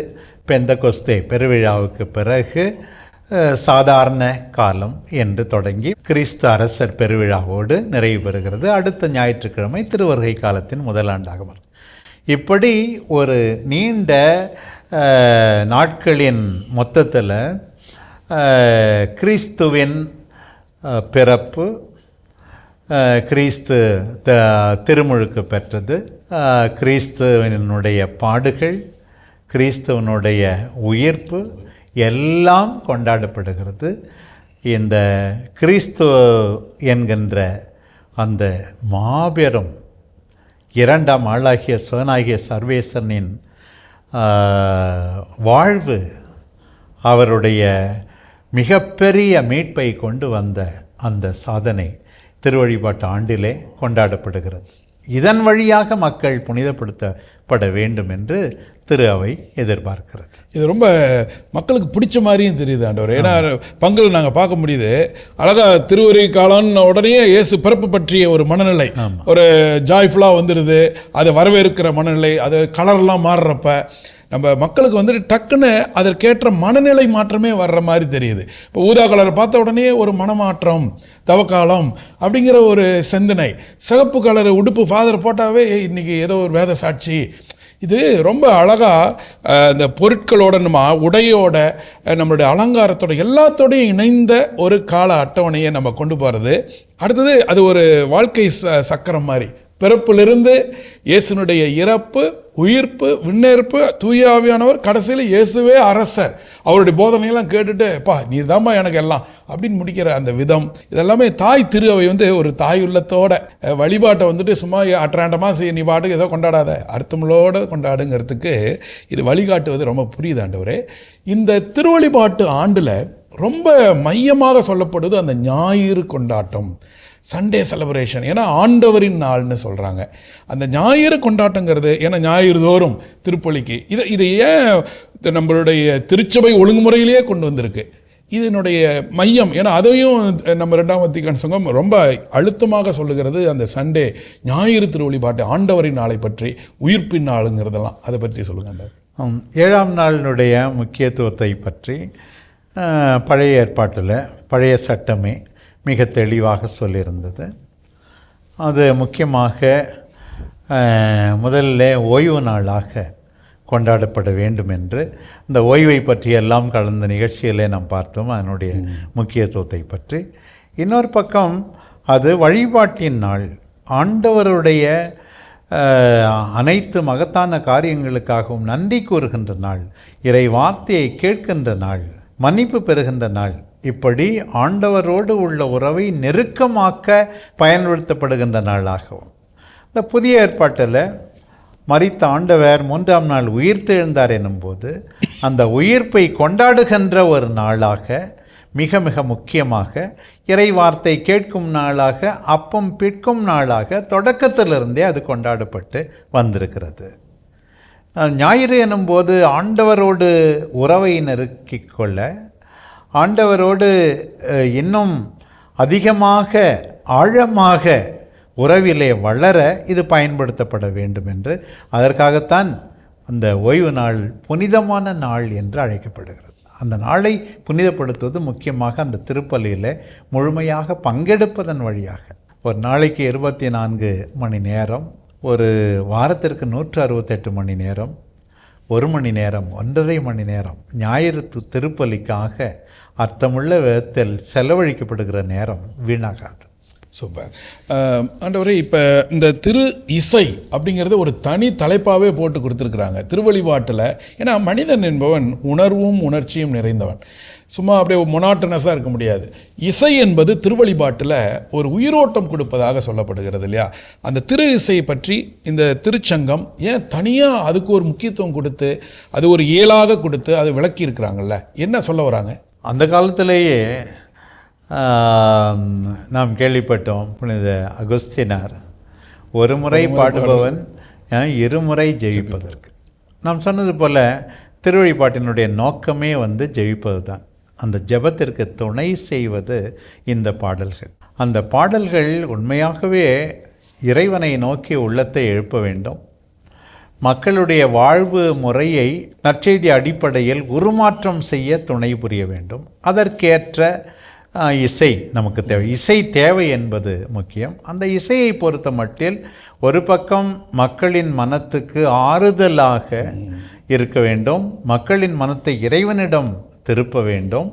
பெந்தகொஸ்தே பெருவிழாவுக்கு பிறகு சாதாரண காலம் என்று தொடங்கி கிறிஸ்து அரசர் பெருவிழாவோடு நிறைவு பெறுகிறது. அடுத்த ஞாயிற்றுக்கிழமை திருவருகை காலத்தின் முதலாண்டாகும். இப்படி ஒரு நீண்ட நாட்களின் மொத்தத்தில் கிறிஸ்துவின் பிறப்பு, கிறிஸ்து திருமுழுக்கு பெற்றது, கிறிஸ்துவனுடைய பாடுகள், கிறிஸ்துவனுடைய உயிர்ப்பு எல்லாம் கொண்டாடப்படுகிறது. இந்த கிறிஸ்து என்கின்ற அந்த மாபெரும் இரண்டாம் ஆளாகிய சிவனாகிய சர்வேசனின் வாழ்வு அவருடைய மிகப்பெரிய மீட்பை கொண்டு வந்த அந்த சாதனை திருவழிபாட்டு ஆண்டிலே கொண்டாடப்படுகிறது. இதன் வழியாக மக்கள் புனிதப்படுத்தப்பட வேண்டும் என்று திரு அவை எதிர்பார்க்கிறது. இது ரொம்ப மக்களுக்கு பிடிச்ச மாதிரியும் தெரியுது ஆண்டவர். ஏன்னா பங்குல நாங்கள் பார்க்க முடியுது, அழகா திருவருகை காலம்னு உடனே இயேசு பிறப்பு பற்றிய ஒரு மனநிலை, ஒரு ஜாய்ஃபுல்லாக வந்துடுது. அதை வரவேற்கிற மனநிலை, அது கலர்லாம் மாறுறப்ப நம்ம மக்களுக்கு வந்துட்டு டக்குன்னு அதற்கேற்ற மனநிலை மாற்றமே வர்ற மாதிரி தெரியுது. இப்போ ஊதா கலரை பார்த்த உடனே ஒரு மனமாற்றம், தவக்காலம் அப்படிங்கிற ஒரு சிந்தனை. சிகப்பு கலர் உடுப்பு ஃபாதர் போட்டாவே இன்னைக்கு ஏதோ ஒரு வேத சாட்சி. இது ரொம்ப அழகாக இந்த பொருட்களோட, நம்ம உடையோட, நம்மளுடைய அலங்காரத்தோட எல்லாத்தோடையும் இணைந்த ஒரு கால அட்டவணையை நம்ம கொண்டு போகிறது. அடுத்தது அது ஒரு வாழ்க்கை சக்கரம் மாதிரி. பிறப்பிலிருந்து இயேசுனுடைய இறப்பு, உயிர்ப்பு, விண்ணேற்பு, தூய ஆவியானவர், கடைசியில் இயேசுவே அரசர். அவருடைய போதனையெல்லாம் கேட்டுட்டு பா நீர் தான்பா எனக்கு எல்லாம் அப்படின்னு முடிக்கிற அந்த விதம், இதெல்லாமே தாய் திரு அவை ஒரு தாய் உள்ளத்தோட வழிபாட்டை வந்துட்டு சும்மா அட்ராண்டமாக செய்ய நீ பாட்டுக்கு ஏதோ கொண்டாடாத, அர்த்தங்களோடு கொண்டாடுங்கிறதுக்கு இது வழிகாட்டுவது ரொம்ப புரியுது ஆண்டவரே. இந்த திருவழிபாட்டு ஆண்டில் ரொம்ப மையமாக சொல்லப்படுது அந்த ஞாயிறு கொண்டாட்டம், சண்டே செலிப்ரேஷன். ஏன்னா ஆண்டவரின் நாள்னு சொல்கிறாங்க. அந்த ஞாயிறு கொண்டாட்டங்கிறது, ஏன்னா ஞாயிறு தோறும் திருப்பலிக்கு இது ஏன் நம்மளுடைய திருச்சபை ஒழுங்குமுறையிலேயே கொண்டு வந்திருக்கு. இதனுடைய மையம், ஏன்னா அதையும் நம்ம 2ஆம் வத்திக்கான் சங்கம் ரொம்ப அழுத்தமாக சொல்லுகிறது. அந்த சண்டே ஞாயிறு திருவழிபாட்டு ஆண்டவரின் நாளை பற்றி, உயிர்ப்பின் நாளுங்கிறதெல்லாம் அதை பற்றி சொல்லுங்கள். 7ஆம் நாளினுடைய முக்கியத்துவத்தை பற்றி பழைய ஏற்பாட்டில் பழைய சட்டமே மிக தெளிவாக சொல்லியிருந்தது. அது முக்கியமாக முதல்ல ஓய்வு நாளாக கொண்டாடப்பட வேண்டும் என்று, இந்த ஓய்வை பற்றி எல்லாம் கலந்த நிகழ்ச்சியிலே நாம் பார்த்தோம், அதனுடைய முக்கியத்துவத்தை பற்றி. இன்னொரு பக்கம் அது வழிபாட்டின் நாள், ஆண்டவருடைய அனைத்து மகத்தான காரியங்களுக்காகவும் நன்றி கூறுகின்ற நாள், இறை வார்த்தையை கேட்கின்ற நாள், மன்னிப்பு பெறுகின்ற நாள். இப்படி ஆண்டவரோடு உள்ள உறவை நெருக்கமாக்க பயன்படுத்தப்படுகின்ற நாளாகவும், இந்த புதிய ஏற்பாட்டில் மரித்த ஆண்டவர் 3ஆம் நாள் உயிர்த்தெழுந்தார் எனும்போது அந்த உயிர்ப்பை கொண்டாடுகின்ற ஒரு நாளாக, மிக மிக முக்கியமாக இறை வார்த்தை கேட்கும் நாளாக, அப்பம் பிற்கும் நாளாக தொடக்கத்திலிருந்தே அது கொண்டாடப்பட்டு வந்திருக்கிறது. ஞாயிறு எனும்போது ஆண்டவரோடு உறவை நெருக்கிக் கொள்ள, ஆண்டவரோடு இன்னும் அதிகமாக ஆழமாக உறவிலே வளர இது பயன்படுத்தப்பட வேண்டும் என்று, அதற்காகத்தான் அந்த ஓய்வு நாள் புனிதமான நாள் என்று அழைக்கப்படுகிறது. அந்த நாளை புனிதப்படுத்துவது முக்கியமாக அந்த திருப்பலியில் முழுமையாக பங்கெடுப்பதன் வழியாக. ஒரு நாளைக்கு 24 மணி நேரம், ஒரு வாரத்திற்கு 168 மணி நேரம், 1 மணி நேரம், 1.5 மணி நேரம் ஞாயிறு திருப்பலிக்காக அர்த்தமுள்ள விதத்தில் செலவழிக்கப்படுகிற நேரம் வீணாகாது. சூப்பர் ஆண்டவரே. இப்போ இந்த திரு இசை அப்படிங்கிறது ஒரு தனி தலைப்பாகவே போட்டு கொடுத்துருக்குறாங்க திருவழிபாட்டில். ஏன்னா மனிதன் என்பவன் உணர்வும் உணர்ச்சியும் நிறைந்தவன், சும்மா அப்படியே மொனாட்டனஸாக இருக்க முடியாது. இசை என்பது திருவழிபாட்டில் ஒரு உயிரோட்டம் கொடுப்பதாக சொல்லப்படுகிறது இல்லையா? அந்த திரு இசையை பற்றி இந்த திருச்சங்கம் ஏன் தனியாக அதுக்கு ஒரு முக்கியத்துவம் கொடுத்து, அது ஒரு ஏலாக கொடுத்து அதை விளக்கி இருக்கிறாங்கல்ல, என்ன சொல்ல வராங்க? அந்த காலத்திலேயே நாம் கேள்விப்பட்டோம், புனித அகுஸ்தினார் ஒரு முறை பாடுபவன் இருமுறை ஜெயிப்பதற்கு. நாம் சொன்னது போல் திருவழிபாட்டினுடைய நோக்கமே ஜெயிப்பது தான். அந்த ஜெபத்திற்கு துணை செய்வது இந்த பாடல்கள். அந்த பாடல்கள் உண்மையாகவே இறைவனை நோக்கி உள்ளத்தை எழுப்ப வேண்டும். மக்களுடைய வாழ்வு முறையை நற்செய்தி அடிப்படையில் உருமாற்றம் செய்ய துணை புரிய வேண்டும். அதற்கேற்ற இசை நமக்கு தேவை. இசை தேவை என்பது முக்கியம். அந்த இசையை பொறுத்த மட்டில் ஒரு பக்கம் மக்களின் மனத்துக்கு ஆறுதலாக இருக்க வேண்டும், மக்களின் மனத்தை இறைவனிடம் திருப்ப வேண்டும்.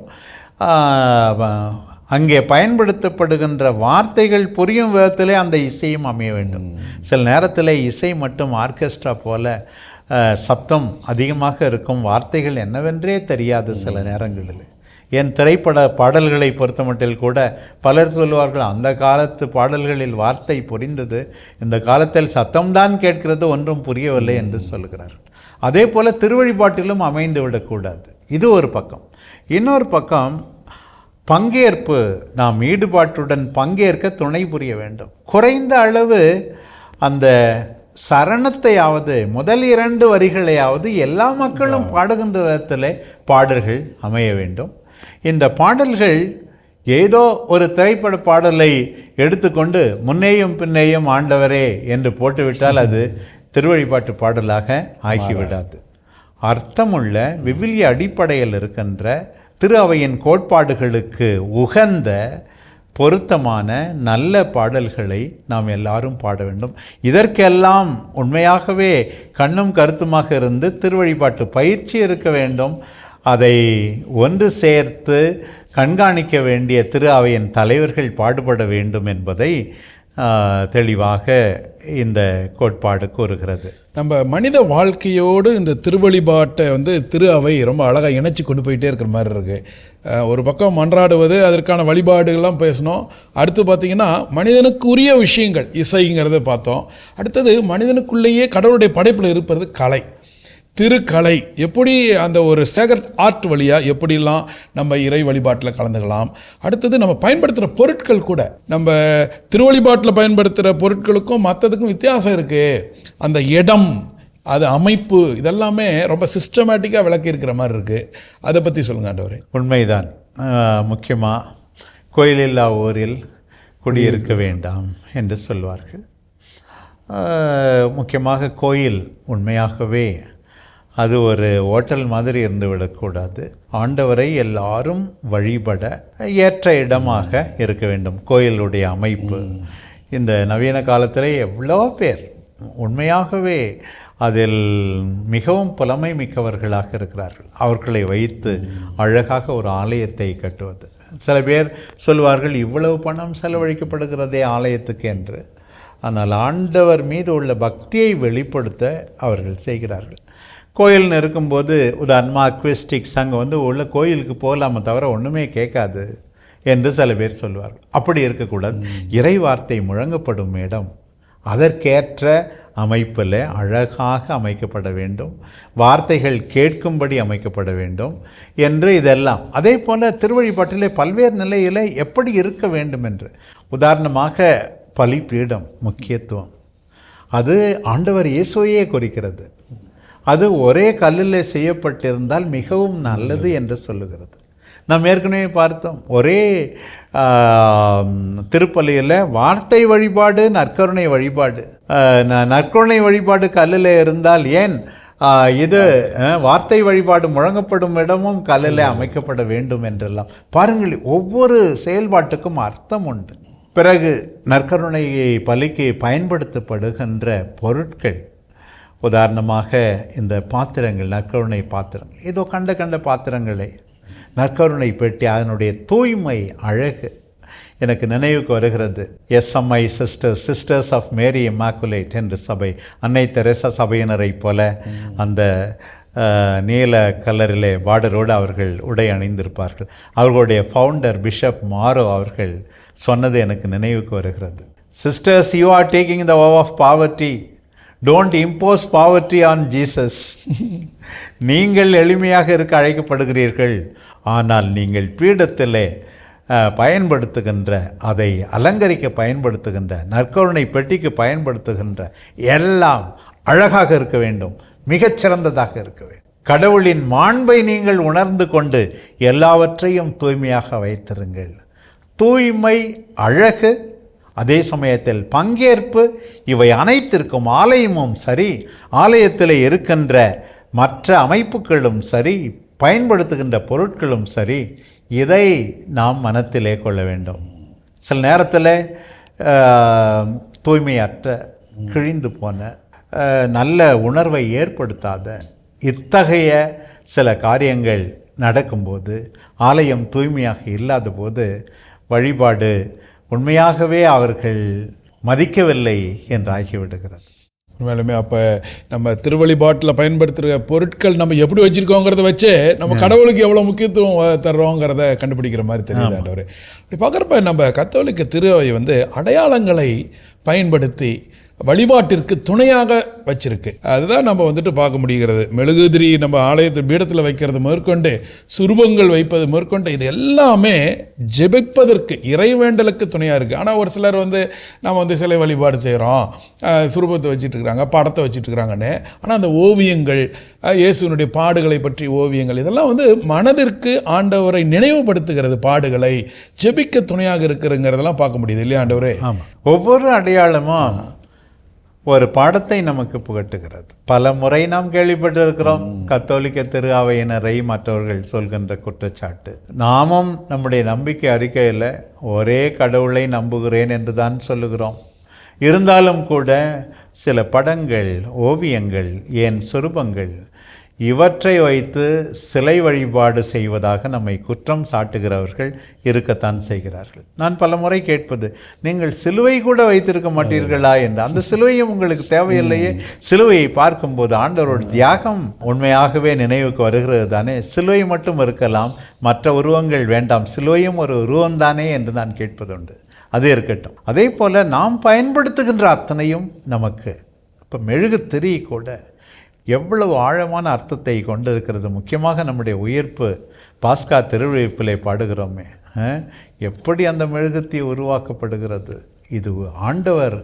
அங்கே பயன்படுத்தப்படுகின்ற வார்த்தைகள் புரியும் விதத்திலே அந்த இசையும் அமைய வேண்டும். சில நேரத்தில் இசை மட்டும் ஆர்கெஸ்ட்ரா போல சப்தம் அதிகமாக இருக்கும், வார்த்தைகள் என்னவென்றே தெரியாது சில நேரங்களில். என் திரைப்பட பாடல்களை பொறுத்தமட்டில் கூட பலர் சொல்லுவார்கள், அந்த காலத்து பாடல்களில் வார்த்தை புரிந்தது, இந்த காலத்தில் சத்தம்தான் கேட்கிறது, ஒன்றும் புரியவில்லை என்று சொல்கிறார்கள். அதே போல் திருவழிபாட்டிலும் அமைந்து விடக்கூடாது. இது ஒரு பக்கம். இன்னொரு பக்கம் பங்கேற்பு, நாம் ஈடுபாட்டுடன் பங்கேற்க துணை புரிய வேண்டும். குறைந்த அளவு அந்த சரணத்தையாவது, முதல் 2 வரிகளையாவது எல்லா மக்களும் பாடுகின்ற விதத்தில் பாடல்கள் அமைய வேண்டும். இந்த பாடல்கள் ஏதோ ஒரு திரைப்பட பாடலை எடுத்துக்கொண்டு முன்னேயும் பின்னேயும் ஆண்டவரே என்று போட்டுவிட்டால் அது திருவழிபாட்டு பாடலாக ஆகிவிடாது. அர்த்தமுள்ள விவிலிய அடிப்படையில் இருக்கின்ற திரு அவையின் கோட்பாடுகளுக்கு உகந்த பொருத்தமான நல்ல பாடல்களை நாம் எல்லாரும் பாட வேண்டும். இதற்கெல்லாம் உண்மையாகவே கண்ணும் கருத்துமாக இருந்து திருவழிபாட்டு பயிற்சி இருக்க வேண்டும். அதை ஒன்று சேர்த்து கண்காணிக்க வேண்டிய திரு அவையின் தலைவர்கள் பாடுபட வேண்டும் என்பதை தெளிவாக இந்த கோட்பாடு கூறுகிறது. நம்ம மனித வாழ்க்கையோடு இந்த திருவழிபாட்டை திரு அவை ரொம்ப அழகாக இணைச்சி கொண்டு போயிட்டே இருக்கிற மாதிரி இருக்குது. ஒரு பக்கம் மன்றாடுவது, அதற்கான வழிபாடுகள்லாம் பேசணும். அடுத்து பார்த்திங்கன்னா மனிதனுக்குரிய விஷயங்கள் இசைங்கிறத பார்த்தோம். அடுத்தது மனிதனுக்குள்ளேயே கடவுளுடைய படைப்பில் இருப்பது கலை, திருக்கலை. எப்படி அந்த ஒரு சேகர்ட் ஆர்ட் வழியாக எப்படிலாம் நம்ம இறை வழிபாட்டில் கலந்துக்கலாம். அடுத்தது நம்ம பயன்படுத்துகிற பொருட்கள் கூட, நம்ம திருவழிபாட்டில் பயன்படுத்துகிற பொருட்களுக்கும் மற்றதுக்கும் வித்தியாசம் இருக்குது. அந்த இடம், அது அமைப்பு, இதெல்லாமே ரொம்ப சிஸ்டமேட்டிக்காக விளக்கி மாதிரி இருக்குது. அதை பற்றி சொல்லுங்க ஆண்டவரே. உண்மைதான். முக்கியமாக கோயிலில்லா ஊரில் குடியிருக்க வேண்டாம் என்று சொல்வார்கள். முக்கியமாக கோயில் உண்மையாகவே அது ஒரு ஹோட்டல் மாதிரி இருந்து விடக்கூடாது. ஆண்டவரை எல்லாரும் வழிபட ஏற்ற இடமாக இருக்க வேண்டும் கோயிலுடைய அமைப்பு. இந்த நவீன காலத்தில் எவ்வளோ பேர் உண்மையாகவே அதில் மிகவும் புலமை மிக்கவர்களாக இருக்கிறார்கள். அவர்களை வைத்து அழகாக ஒரு ஆலயத்தை கட்டுவது. சில பேர் சொல்வார்கள், இவ்வளவு பணம் செலவழிக்கப்படுகிறதே ஆலயத்துக்கு என்று. ஆனால் ஆண்டவர் மீது உள்ள பக்தியை வெளிப்படுத்த அவர்கள் செய்கிறார்கள். கோயில்னு இருக்கும்போது உதாரணமாக அக்விஸ்டிக்ஸ் அங்கே உள்ள கோயிலுக்கு போகலாமே தவிர ஒன்றுமே கேட்காது என்று சில பேர் சொல்வார்கள். அப்படி இருக்கக்கூடாது. இறை வார்த்தை முழங்கப்படும் இடம் அதற்கேற்ற அமைப்பில் அழகாக அமைக்கப்பட வேண்டும், வார்த்தைகள் கேட்கும்படி அமைக்கப்பட வேண்டும் என்று இதெல்லாம். அதே போல் திருவழிபாட்டிலே பல்வேறு நிலையில் எப்படி இருக்க வேண்டும் என்று, உதாரணமாக பலிபீடம் முக்கியத்துவம், அது ஆண்டவர் இயேசுவையே குறிக்கிறது. அது ஒரே கல்லில் செய்யப்பட்டிருந்தால் மிகவும் நல்லது என்று சொல்லுகிறது. நாம் ஏற்கனவே பார்த்தோம், ஒரே திருப்பலியில் வார்த்தை வழிபாடு, நற்கருணை வழிபாடு. நற்கருணை வழிபாடு கல்லில் இருந்தால் ஏன் இது வார்த்தை வழிபாடு முழங்கப்படும் இடமும் கல்லில் அமைக்கப்பட வேண்டும் என்றெல்லாம் பாருங்கள். ஒவ்வொரு செயல்பாட்டுக்கும் அர்த்தம் உண்டு. பிறகு நற்கருணை பலிக்கு பயன்படுத்தப்படுகின்ற பொருட்கள், உதாரணமாக இந்த பாத்திரங்கள், நற்கருணை பாத்திரங்கள், ஏதோ கண்ட பாத்திரங்களை, நற்கருணை பெட்டி, அதனுடைய தூய்மை, அழகு எனக்கு நினைவுக்கு வருகிறது. SMI sisters of Mary Immaculate என்ற சபை, அன்னை தெரேசா சபையினரை போல அந்த நீல கலரிலே பார்டரோடு அவர்கள் உடை அணிந்திருப்பார்கள். அவர்களுடைய ஃபவுண்டர் பிஷப் மாரோ அவர்கள் சொன்னது எனக்கு நினைவுக்கு வருகிறது. Sisters, you are taking the vow of poverty. Don't impose poverty on Jesus. நீங்கள் எளிமையாக இருக்க அழைக்கப்படுகிறீர்கள், ஆனால் நீங்கள் பீடத்திலே பயன்படுத்துகின்ற, அதை அலங்கரிக்க பயன்படுத்துகின்ற, நற்கருணை பெட்டிக்கு பயன்படுத்துகின்ற எல்லாம் அழகாக இருக்க வேண்டும், மிகச்சிறந்ததாக இருக்க வேண்டும். கடவுளின் மாண்பை நீங்கள் உணர்ந்து கொண்டு எல்லாவற்றையும் தூய்மையாக வைத்திருங்கள். தூய்மை, அழகு, அதே சமயத்தில் பங்கேற்பு, இவை அனைத்திற்கும் ஆலயமும் சரி, ஆலயத்தில் இருக்கின்ற மற்ற அமைப்புகளும் சரி, பயன்படுத்துகின்ற பொருட்களும் சரி, இதை நாம் மனத்திலே கொள்ள வேண்டும். சில நேரத்தில் தூய்மையற்ற, கிழிந்து போன, நல்ல உணர்வை ஏற்படுத்தாத இத்தகைய சில காரியங்கள் நடக்கும்போது, ஆலயம் தூய்மையாக இல்லாத போது வழிபாடு உண்மையாகவே அவர்கள் மதிக்கவில்லை என்றாகிவிடுகிறது. உண்மையிலுமே அப்போ நம்ம திருவழிபாட்டில் பயன்படுத்துகிற பொருட்கள் நம்ம எப்படி வச்சுருக்கோங்கிறத வச்சு நம்ம கடவுளுக்கு எவ்வளோ முக்கியத்துவம் தர்றோங்கிறத கண்டுபிடிக்கிற மாதிரி தெரியுது ஆண்டவரே. அப்படி பார்க்குறப்ப நம்ம கத்தோலிக்க திருவை வந்து அடையாளங்களை பயன்படுத்தி வழிபாட்டிற்கு துணையாக வச்சிருக்கு. அதுதான் நம்ம வந்துட்டு பார்க்க முடிகிறது. மெழுகுதிரி நம்ம ஆலயத்து பீடத்தில் வைக்கிறது முதற்கொண்டு, சுரூபங்கள் வைப்பது முதற்கொண்டு, இது எல்லாமே ஜெபிப்பதற்கு இறைவேண்டலுக்கு துணையாக இருக்குது. ஆனால் ஒரு சிலர் வந்து நம்ம வந்து சிலை வழிபாடு செய்கிறோம், சுரூபத்தை வச்சுட்டு இருக்கிறாங்க, படத்தை வச்சுட்டு இருக்கிறாங்கன்னு. ஆனால் அந்த ஓவியங்கள், இயேசுனுடைய பாடுகளை பற்றி ஓவியங்கள், இதெல்லாம் வந்து மனதிற்கு ஆண்டவரை நினைவுபடுத்துகிறது. பாடுகளை ஜெபிக்க துணையாக இருக்குங்கிறதெல்லாம் பார்க்க முடியுது இல்லையா ஆண்டவரே? ஆமாம், ஒவ்வொரு அடையாளமும் ஒரு பாடத்தை நமக்கு புகட்டுகிறது. பல முறை நாம் கேள்விப்பட்டிருக்கிறோம் கத்தோலிக்க திரு அவையினரை மற்றவர்கள் சொல்கின்ற குற்றச்சாட்டு. நாமும் நம்முடைய நம்பிக்கை அறிக்கையில் ஒரே கடவுளை நம்புகிறேன் என்று தான் சொல்லுகிறோம். இருந்தாலும் கூட சில படங்கள், ஓவியங்கள், ஏன் சுரூபங்கள், இவற்றை வைத்து சிலை வழிபாடு செய்வதாக நம்மை குற்றம் சாட்டுகிறவர்கள் இருக்கத்தான் செய்கிறார்கள். நான் பல முறை கேட்பது, நீங்கள் சிலுவை கூட வைத்திருக்க மாட்டீர்களா என்று. அந்த சிலுவையும் உங்களுக்கு தேவையில்லையே. சிலுவையை பார்க்கும்போது ஆண்டவரோட தியாகம் உண்மையாகவே நினைவுக்கு வருகிறது தானே. சிலுவை மட்டும் இருக்கலாம், மற்ற உருவங்கள் வேண்டாம், சிலுவையும் ஒரு உருவம் தானே என்று நான் கேட்பதுண்டு. அது இருக்கட்டும். அதே போல் நாம் பயன்படுத்துகின்ற அத்தனையும் நமக்கு, இப்போ மெழுகு திரி கூட எவ்வளவு ஆழமான அர்த்தத்தை கொண்டிருக்கிறது. முக்கியமாக நம்முடைய உயிர்ப்பு பாஸ்கா திருவிழிப்பிலே பாடுகிறோமே, எப்படி அந்த மெழுகுத்தி உருவாக்கப்படுகிறது. இது ஆண்டவர்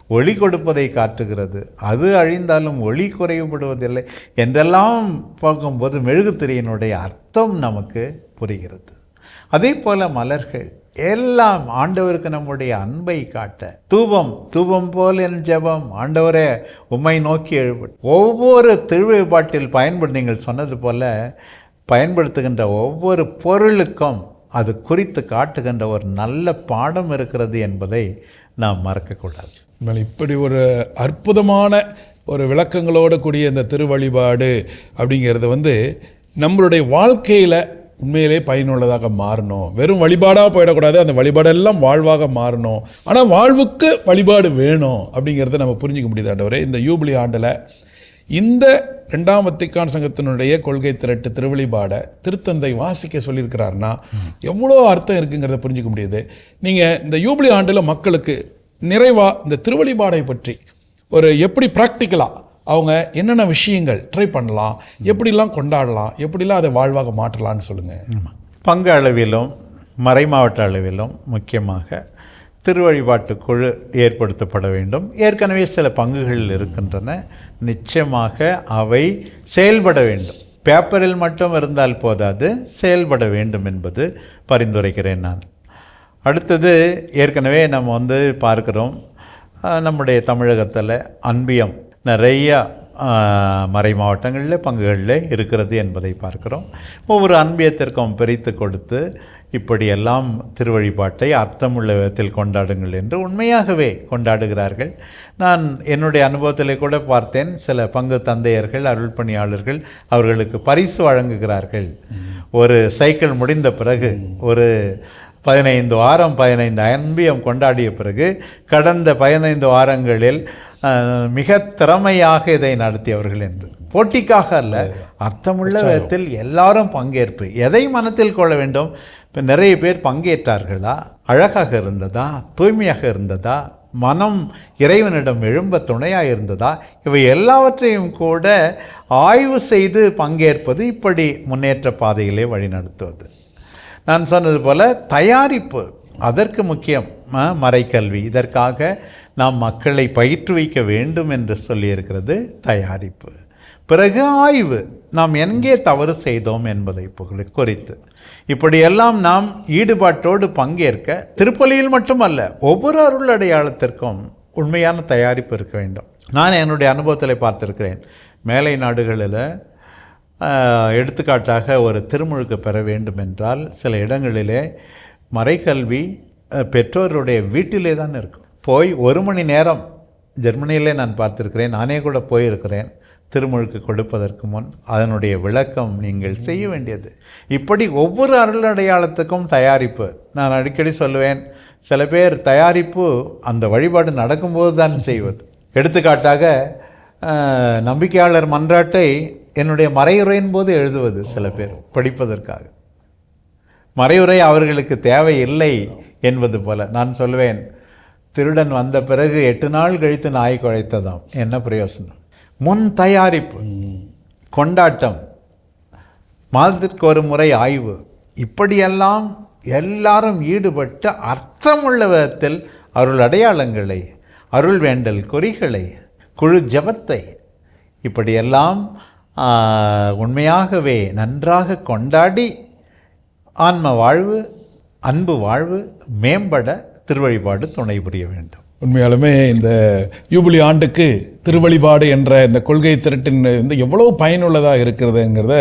ஒளி கொடுப்பதை காட்டுகிறது. அது அழிந்தாலும் ஒளி குறைவுபடுவதில்லை என்றெல்லாம் பார்க்கும்போது மெழுகுத்திரியினுடைய அர்த்தம் நமக்கு புரிகிறது. அதே போல் மலர்கள் எல்லாம் ஆண்டவருக்கு நம்முடைய அன்பை காட்ட, தூபம் போல் என் ஜெபம் ஆண்டவரே உம்மை நோக்கி எழுபடும். ஒவ்வொரு திருவழிபாட்டில் நீங்கள் சொன்னது போல பயன்படுத்துகின்ற ஒவ்வொரு பொருளுக்கும் அது குறித்து காட்டுகின்ற ஒரு நல்ல பாடம் இருக்கிறது என்பதை நாம் மறக்கக்கூடாது. இப்படி ஒரு அற்புதமான ஒரு விளக்கங்களோடு கூடிய இந்த திருவழிபாடு அப்படிங்கிறது வந்து நம்மளுடைய வாழ்க்கையில் உண்மையிலே பயனுள்ளதாக மாறணும். வெறும் வழிபாடாக போயிடக்கூடாது, அந்த வழிபாடெல்லாம் வாழ்வாக மாறணும். ஆனால் வாழ்வுக்கு வழிபாடு வேணும் அப்படிங்கிறத நம்ம புரிஞ்சிக்க முடியுது ஆண்டவரே. இந்த யூபிலி ஆண்டில் இந்த 2ஆம் வத்திக்கான் சங்கத்தினுடைய கொள்கை திரட்டு திருவழிபாடை திருத்தந்தை வாசிக்க சொல்லியிருக்கிறாருன்னா எவ்வளோ அர்த்தம் இருக்குங்கிறத புரிஞ்சிக்க முடியுது. நீங்கள் இந்த யூபிலி ஆண்டில் மக்களுக்கு நிறைவாக இந்த திருவழிபாடை பற்றி ஒரு எப்படி ப்ராக்டிக்கலாக அவங்க என்னென்ன விஷயங்கள் ட்ரை பண்ணலாம், எப்படிலாம் கொண்டாடலாம், எப்படிலாம் அதை வாழ்வாக மாற்றலான்னு சொல்லுங்கள். பங்கு அளவிலும் மறைமாவட்ட அளவிலும் முக்கியமாக திருவழிபாட்டு குழு ஏற்படுத்தப்பட வேண்டும். ஏற்கனவே சில பங்குகள் இருக்கின்றன, நிச்சயமாக அவை செயல்பட வேண்டும். பேப்பரில் மட்டும் இருந்தால் போதாது, செயல்பட வேண்டும் என்பது பரிந்துரைக்கிறேன் நான். அடுத்தது, ஏற்கனவே நம்ம வந்து பார்க்குறோம் நம்முடைய தமிழகத்தில் அன்பியம் நிறைய மறை மாவட்டங்களில் பங்குகளில் இருக்கிறது என்பதை பார்க்கிறோம். ஒவ்வொரு அன்பியத்திற்கும் பிரித்து கொடுத்து இப்படியெல்லாம் திருவழிபாட்டை அர்த்தமுள்ள விதத்தில் கொண்டாடுங்கள் என்று உண்மையாகவே கொண்டாடுகிறார்கள். நான் என்னுடைய அனுபவத்திலே கூட பார்த்தேன், சில பங்கு தந்தையர்கள், அருள் பணியாளர்கள் அவர்களுக்கு பரிசு வழங்குகிறார்கள். ஒரு சைக்கிள் முடிந்த பிறகு, ஒரு 15 வாரம் 15 அன்பியம் கொண்டாடிய பிறகு, கடந்த 15 வாரங்களில் மிக திறமையாக இதை நடத்தியவர்கள் என்று. போட்டிக்காக அல்ல, அர்த்தமுள்ள விதத்தில் எல்லாரும் பங்கேற்பு. எதை மனத்தில் கொள்ள வேண்டும்? இப்போ நிறைய பேர் பங்கேற்றார்களா? அழகாக இருந்ததா? தூய்மையாக இருந்ததா? மனம் இறைவனிடம் எழும்ப துணையாக இருந்ததா? இவை எல்லாவற்றையும் கூட ஆய்வு செய்து பங்கேற்பது இப்படி முன்னேற்ற பாதையிலே வழிநடத்துவது. நான் சொன்னது போல் தயாரிப்பு அதற்கு முக்கியம். மறைக்கல்வி, இதற்காக நாம் மக்களை பயிற்றுவிக்க வேண்டும் என்று சொல்லியிருக்கிறது தயாரிப்பு. பிறகு ஆய்வு, நாம் எங்கே தவறு செய்தோம் என்பதை குறித்து. இப்படியெல்லாம் நாம் ஈடுபாட்டோடு பங்கேற்க, திருப்பலியில் மட்டுமல்ல, ஒவ்வொரு அருள் அடையாளத்திற்கும் உண்மையான தயாரிப்பு இருக்க வேண்டும். நான் என்னுடைய அனுபவத்தில் பார்த்திருக்கிறேன். மேலை நாடுகளில் எடுத்துக்காட்டாக ஒரு திருமுழுக்கு பெற வேண்டும் என்றால் சில இடங்களிலே மறைக்கல்வி பெற்றோருடைய வீட்டிலே தான் இருக்கும். போய் 1 மணி நேரம், ஜெர்மனியிலே நான் பார்த்துருக்கிறேன், நானே கூட போயிருக்கிறேன், திருமுழுக்கு கொடுப்பதற்கு முன் அதனுடைய விளக்கம் நீங்கள் செய்ய வேண்டியது. இப்படி ஒவ்வொரு அருள் அடையாளத்துக்கும் தயாரிப்பு. நான் அடிக்கடி சொல்லுவேன், சில பேர் தயாரிப்பு அந்த வழிபாடு நடக்கும்போது தான் செய்வது. எடுத்துக்காட்டாக நம்பிக்கையாளர் மன்றாட்டை என்னுடைய மறையுரையின் போது எழுதுவது சில பேர் படிப்பதற்காக. மறையுரை அவர்களுக்கு தேவையில்லை என்பது போல. நான் சொல்வேன், திருடன் வந்த பிறகு 8 நாள் கழித்து நாய் குழைத்ததாம், என்ன பிரயோசனம்? முன் தயாரிப்பு, கொண்டாட்டம், மாதத்திற்கு ஒரு முறை ஆய்வு, இப்படியெல்லாம் எல்லாரும் ஈடுபட்டு அர்த்தமுள்ள விதத்தில் அருள் அடையாளங்களை, அருள் வேண்டல் குறிகளை, குழு ஜபத்தை இப்படியெல்லாம் உண்மையாகவே நன்றாக கொண்டாடி ஆன்ம வாழ்வு, அன்பு வாழ்வு மேம்பட திருவழிபாடு துணை புரிய வேண்டும். உண்மையாலுமே இந்த யூபிலி ஆண்டுக்கு திருவழிபாடு என்ற இந்த கொள்கை திரட்டின் வந்து எவ்வளோ பயனுள்ளதாக இருக்கிறதுங்கிறத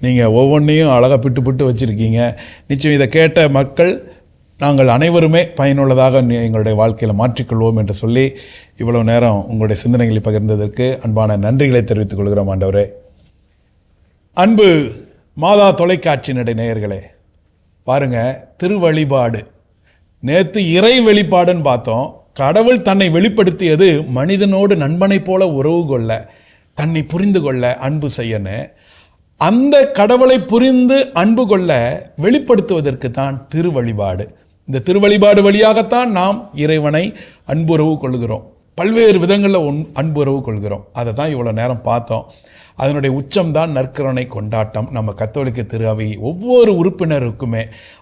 நீங்கள் ஒவ்வொன்றையும் அழகாக பிட்டு வச்சுருக்கீங்க. நிச்சயம் இதை கேட்ட மக்கள் நாங்கள் அனைவருமே பயனுள்ளதாக எங்களுடைய வாழ்க்கையில் மாற்றிக்கொள்வோம் என்று சொல்லி இவ்வளோ நேரம் உங்களுடைய சிந்தனைகளை பகிர்ந்ததற்கு அன்பான நன்றிகளை தெரிவித்துக் கொள்கிறோம் ஆண்டவரே. அன்பு மாதா தொலைக்காட்சியினுடைய நேயர்களே, பாருங்கள், திருவழிபாடு நேற்று இறை வெளிப்பாடுன்னு பார்த்தோம். கடவுள் தன்னை வெளிப்படுத்தியது மனிதனோடு நண்பனைப் போல உறவு கொள்ள, தன்னை புரிந்து கொள்ள, அன்பு செய்யன்னு. அந்த கடவுளை புரிந்து அன்பு கொள்ள வெளிப்படுத்துவதற்கு தான் திருவழிபாடு. இந்த திருவழிபாடு வழியாகத்தான் நாம் இறைவனை அன்புறவு கொள்கிறோம், பல்வேறு விதங்களில் அன்புறவு கொள்கிறோம். அதை தான் இவ்வளோ நேரம் பார்த்தோம். அதனுடைய உச்சம்தான் நற்கருணை கொண்டாட்டம். நம்ம கத்தோலிக்க திரு அவை ஒவ்வொரு உறுப்பினருக்குமே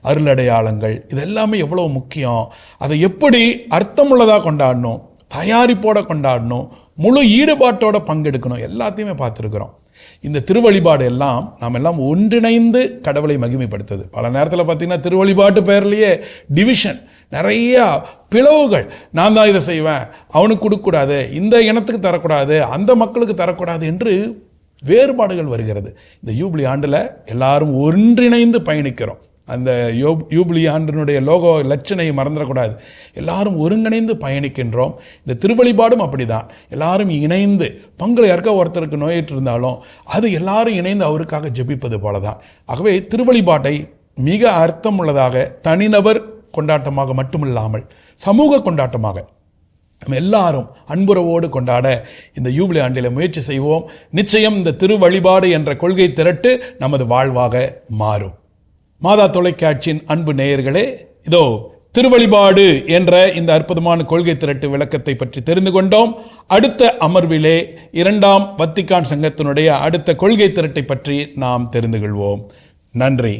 அருளடையாளங்கள் இதெல்லாமே எவ்வளோ முக்கியம். அதை எப்படி அர்த்தமுள்ளதாக கொண்டாடணும், தயாரிப்போடு கொண்டாடணும், முழு ஈடுபாட்டோட பங்கெடுக்கணும், எல்லாத்தையுமே பார்த்துருக்குறோம். இந்த திருவழிபாடு எல்லாம் நாம் எல்லாம் ஒன்றிணைந்து கடவுளை மகிமைப்படுத்துது. பல நேரத்தில் பார்த்திங்கன்னா திருவழிபாட்டு பேர்லேயே டிவிஷன், நிறையா பிளவுகள். நான் தான் இதை செய்வேன், அவனுக்கு கொடுக்கக்கூடாது, இந்த இனத்துக்கு தரக்கூடாது, அந்த மக்களுக்கு தரக்கூடாது என்று வேறுபாடுகள் வருகிறது. இந்த யூபிலி ஆண்டில் எல்லாரும் ஒன்றிணைந்து பயணிக்கிறோம். அந்த யூபிலி ஆண்டினுடைய லோகோ லட்சணையை மறந்துடக்கூடாது. எல்லாரும் ஒருங்கிணைந்து பயணிக்கின்றோம். இந்த திருவழிபாடும் அப்படி தான். எல்லாரும் இணைந்து, பங்குல யாருக்கா ஒருத்தருக்கு நோயிட்டு இருந்தாலும் அது எல்லாரும் இணைந்து அவருக்காக ஜெபிப்பது போல தான். ஆகவே திருவழிபாட்டை மிக அர்த்தமுள்ளதாக தனிநபர் கொண்டாட்டமாக மட்டுமில்லாமல் சமூக கொண்டாட்டமாக நம்ம எல்லாரும் அன்புறவோடு கொண்டாட இந்த யூபிலி ஆண்டில் முயற்சி செய்வோம். நிச்சயம் இந்த திருவழிபாடு என்ற கொள்கை திரட்டு நமது வாழ்வாக மாறும். மாதா தொலைக்காட்சியின் அன்பு நேயர்களே, இதோ திருவழிபாடு என்ற இந்த அற்புதமான கொள்கை திரட்டு விளக்கத்தை பற்றி தெரிந்து கொண்டோம். அடுத்த அமர்விலே 2ஆம் வத்திக்கான் சங்கத்தினுடைய அடுத்த கொள்கை திரட்டை பற்றி நாம் தெரிந்து கொள்வோம். நன்றி.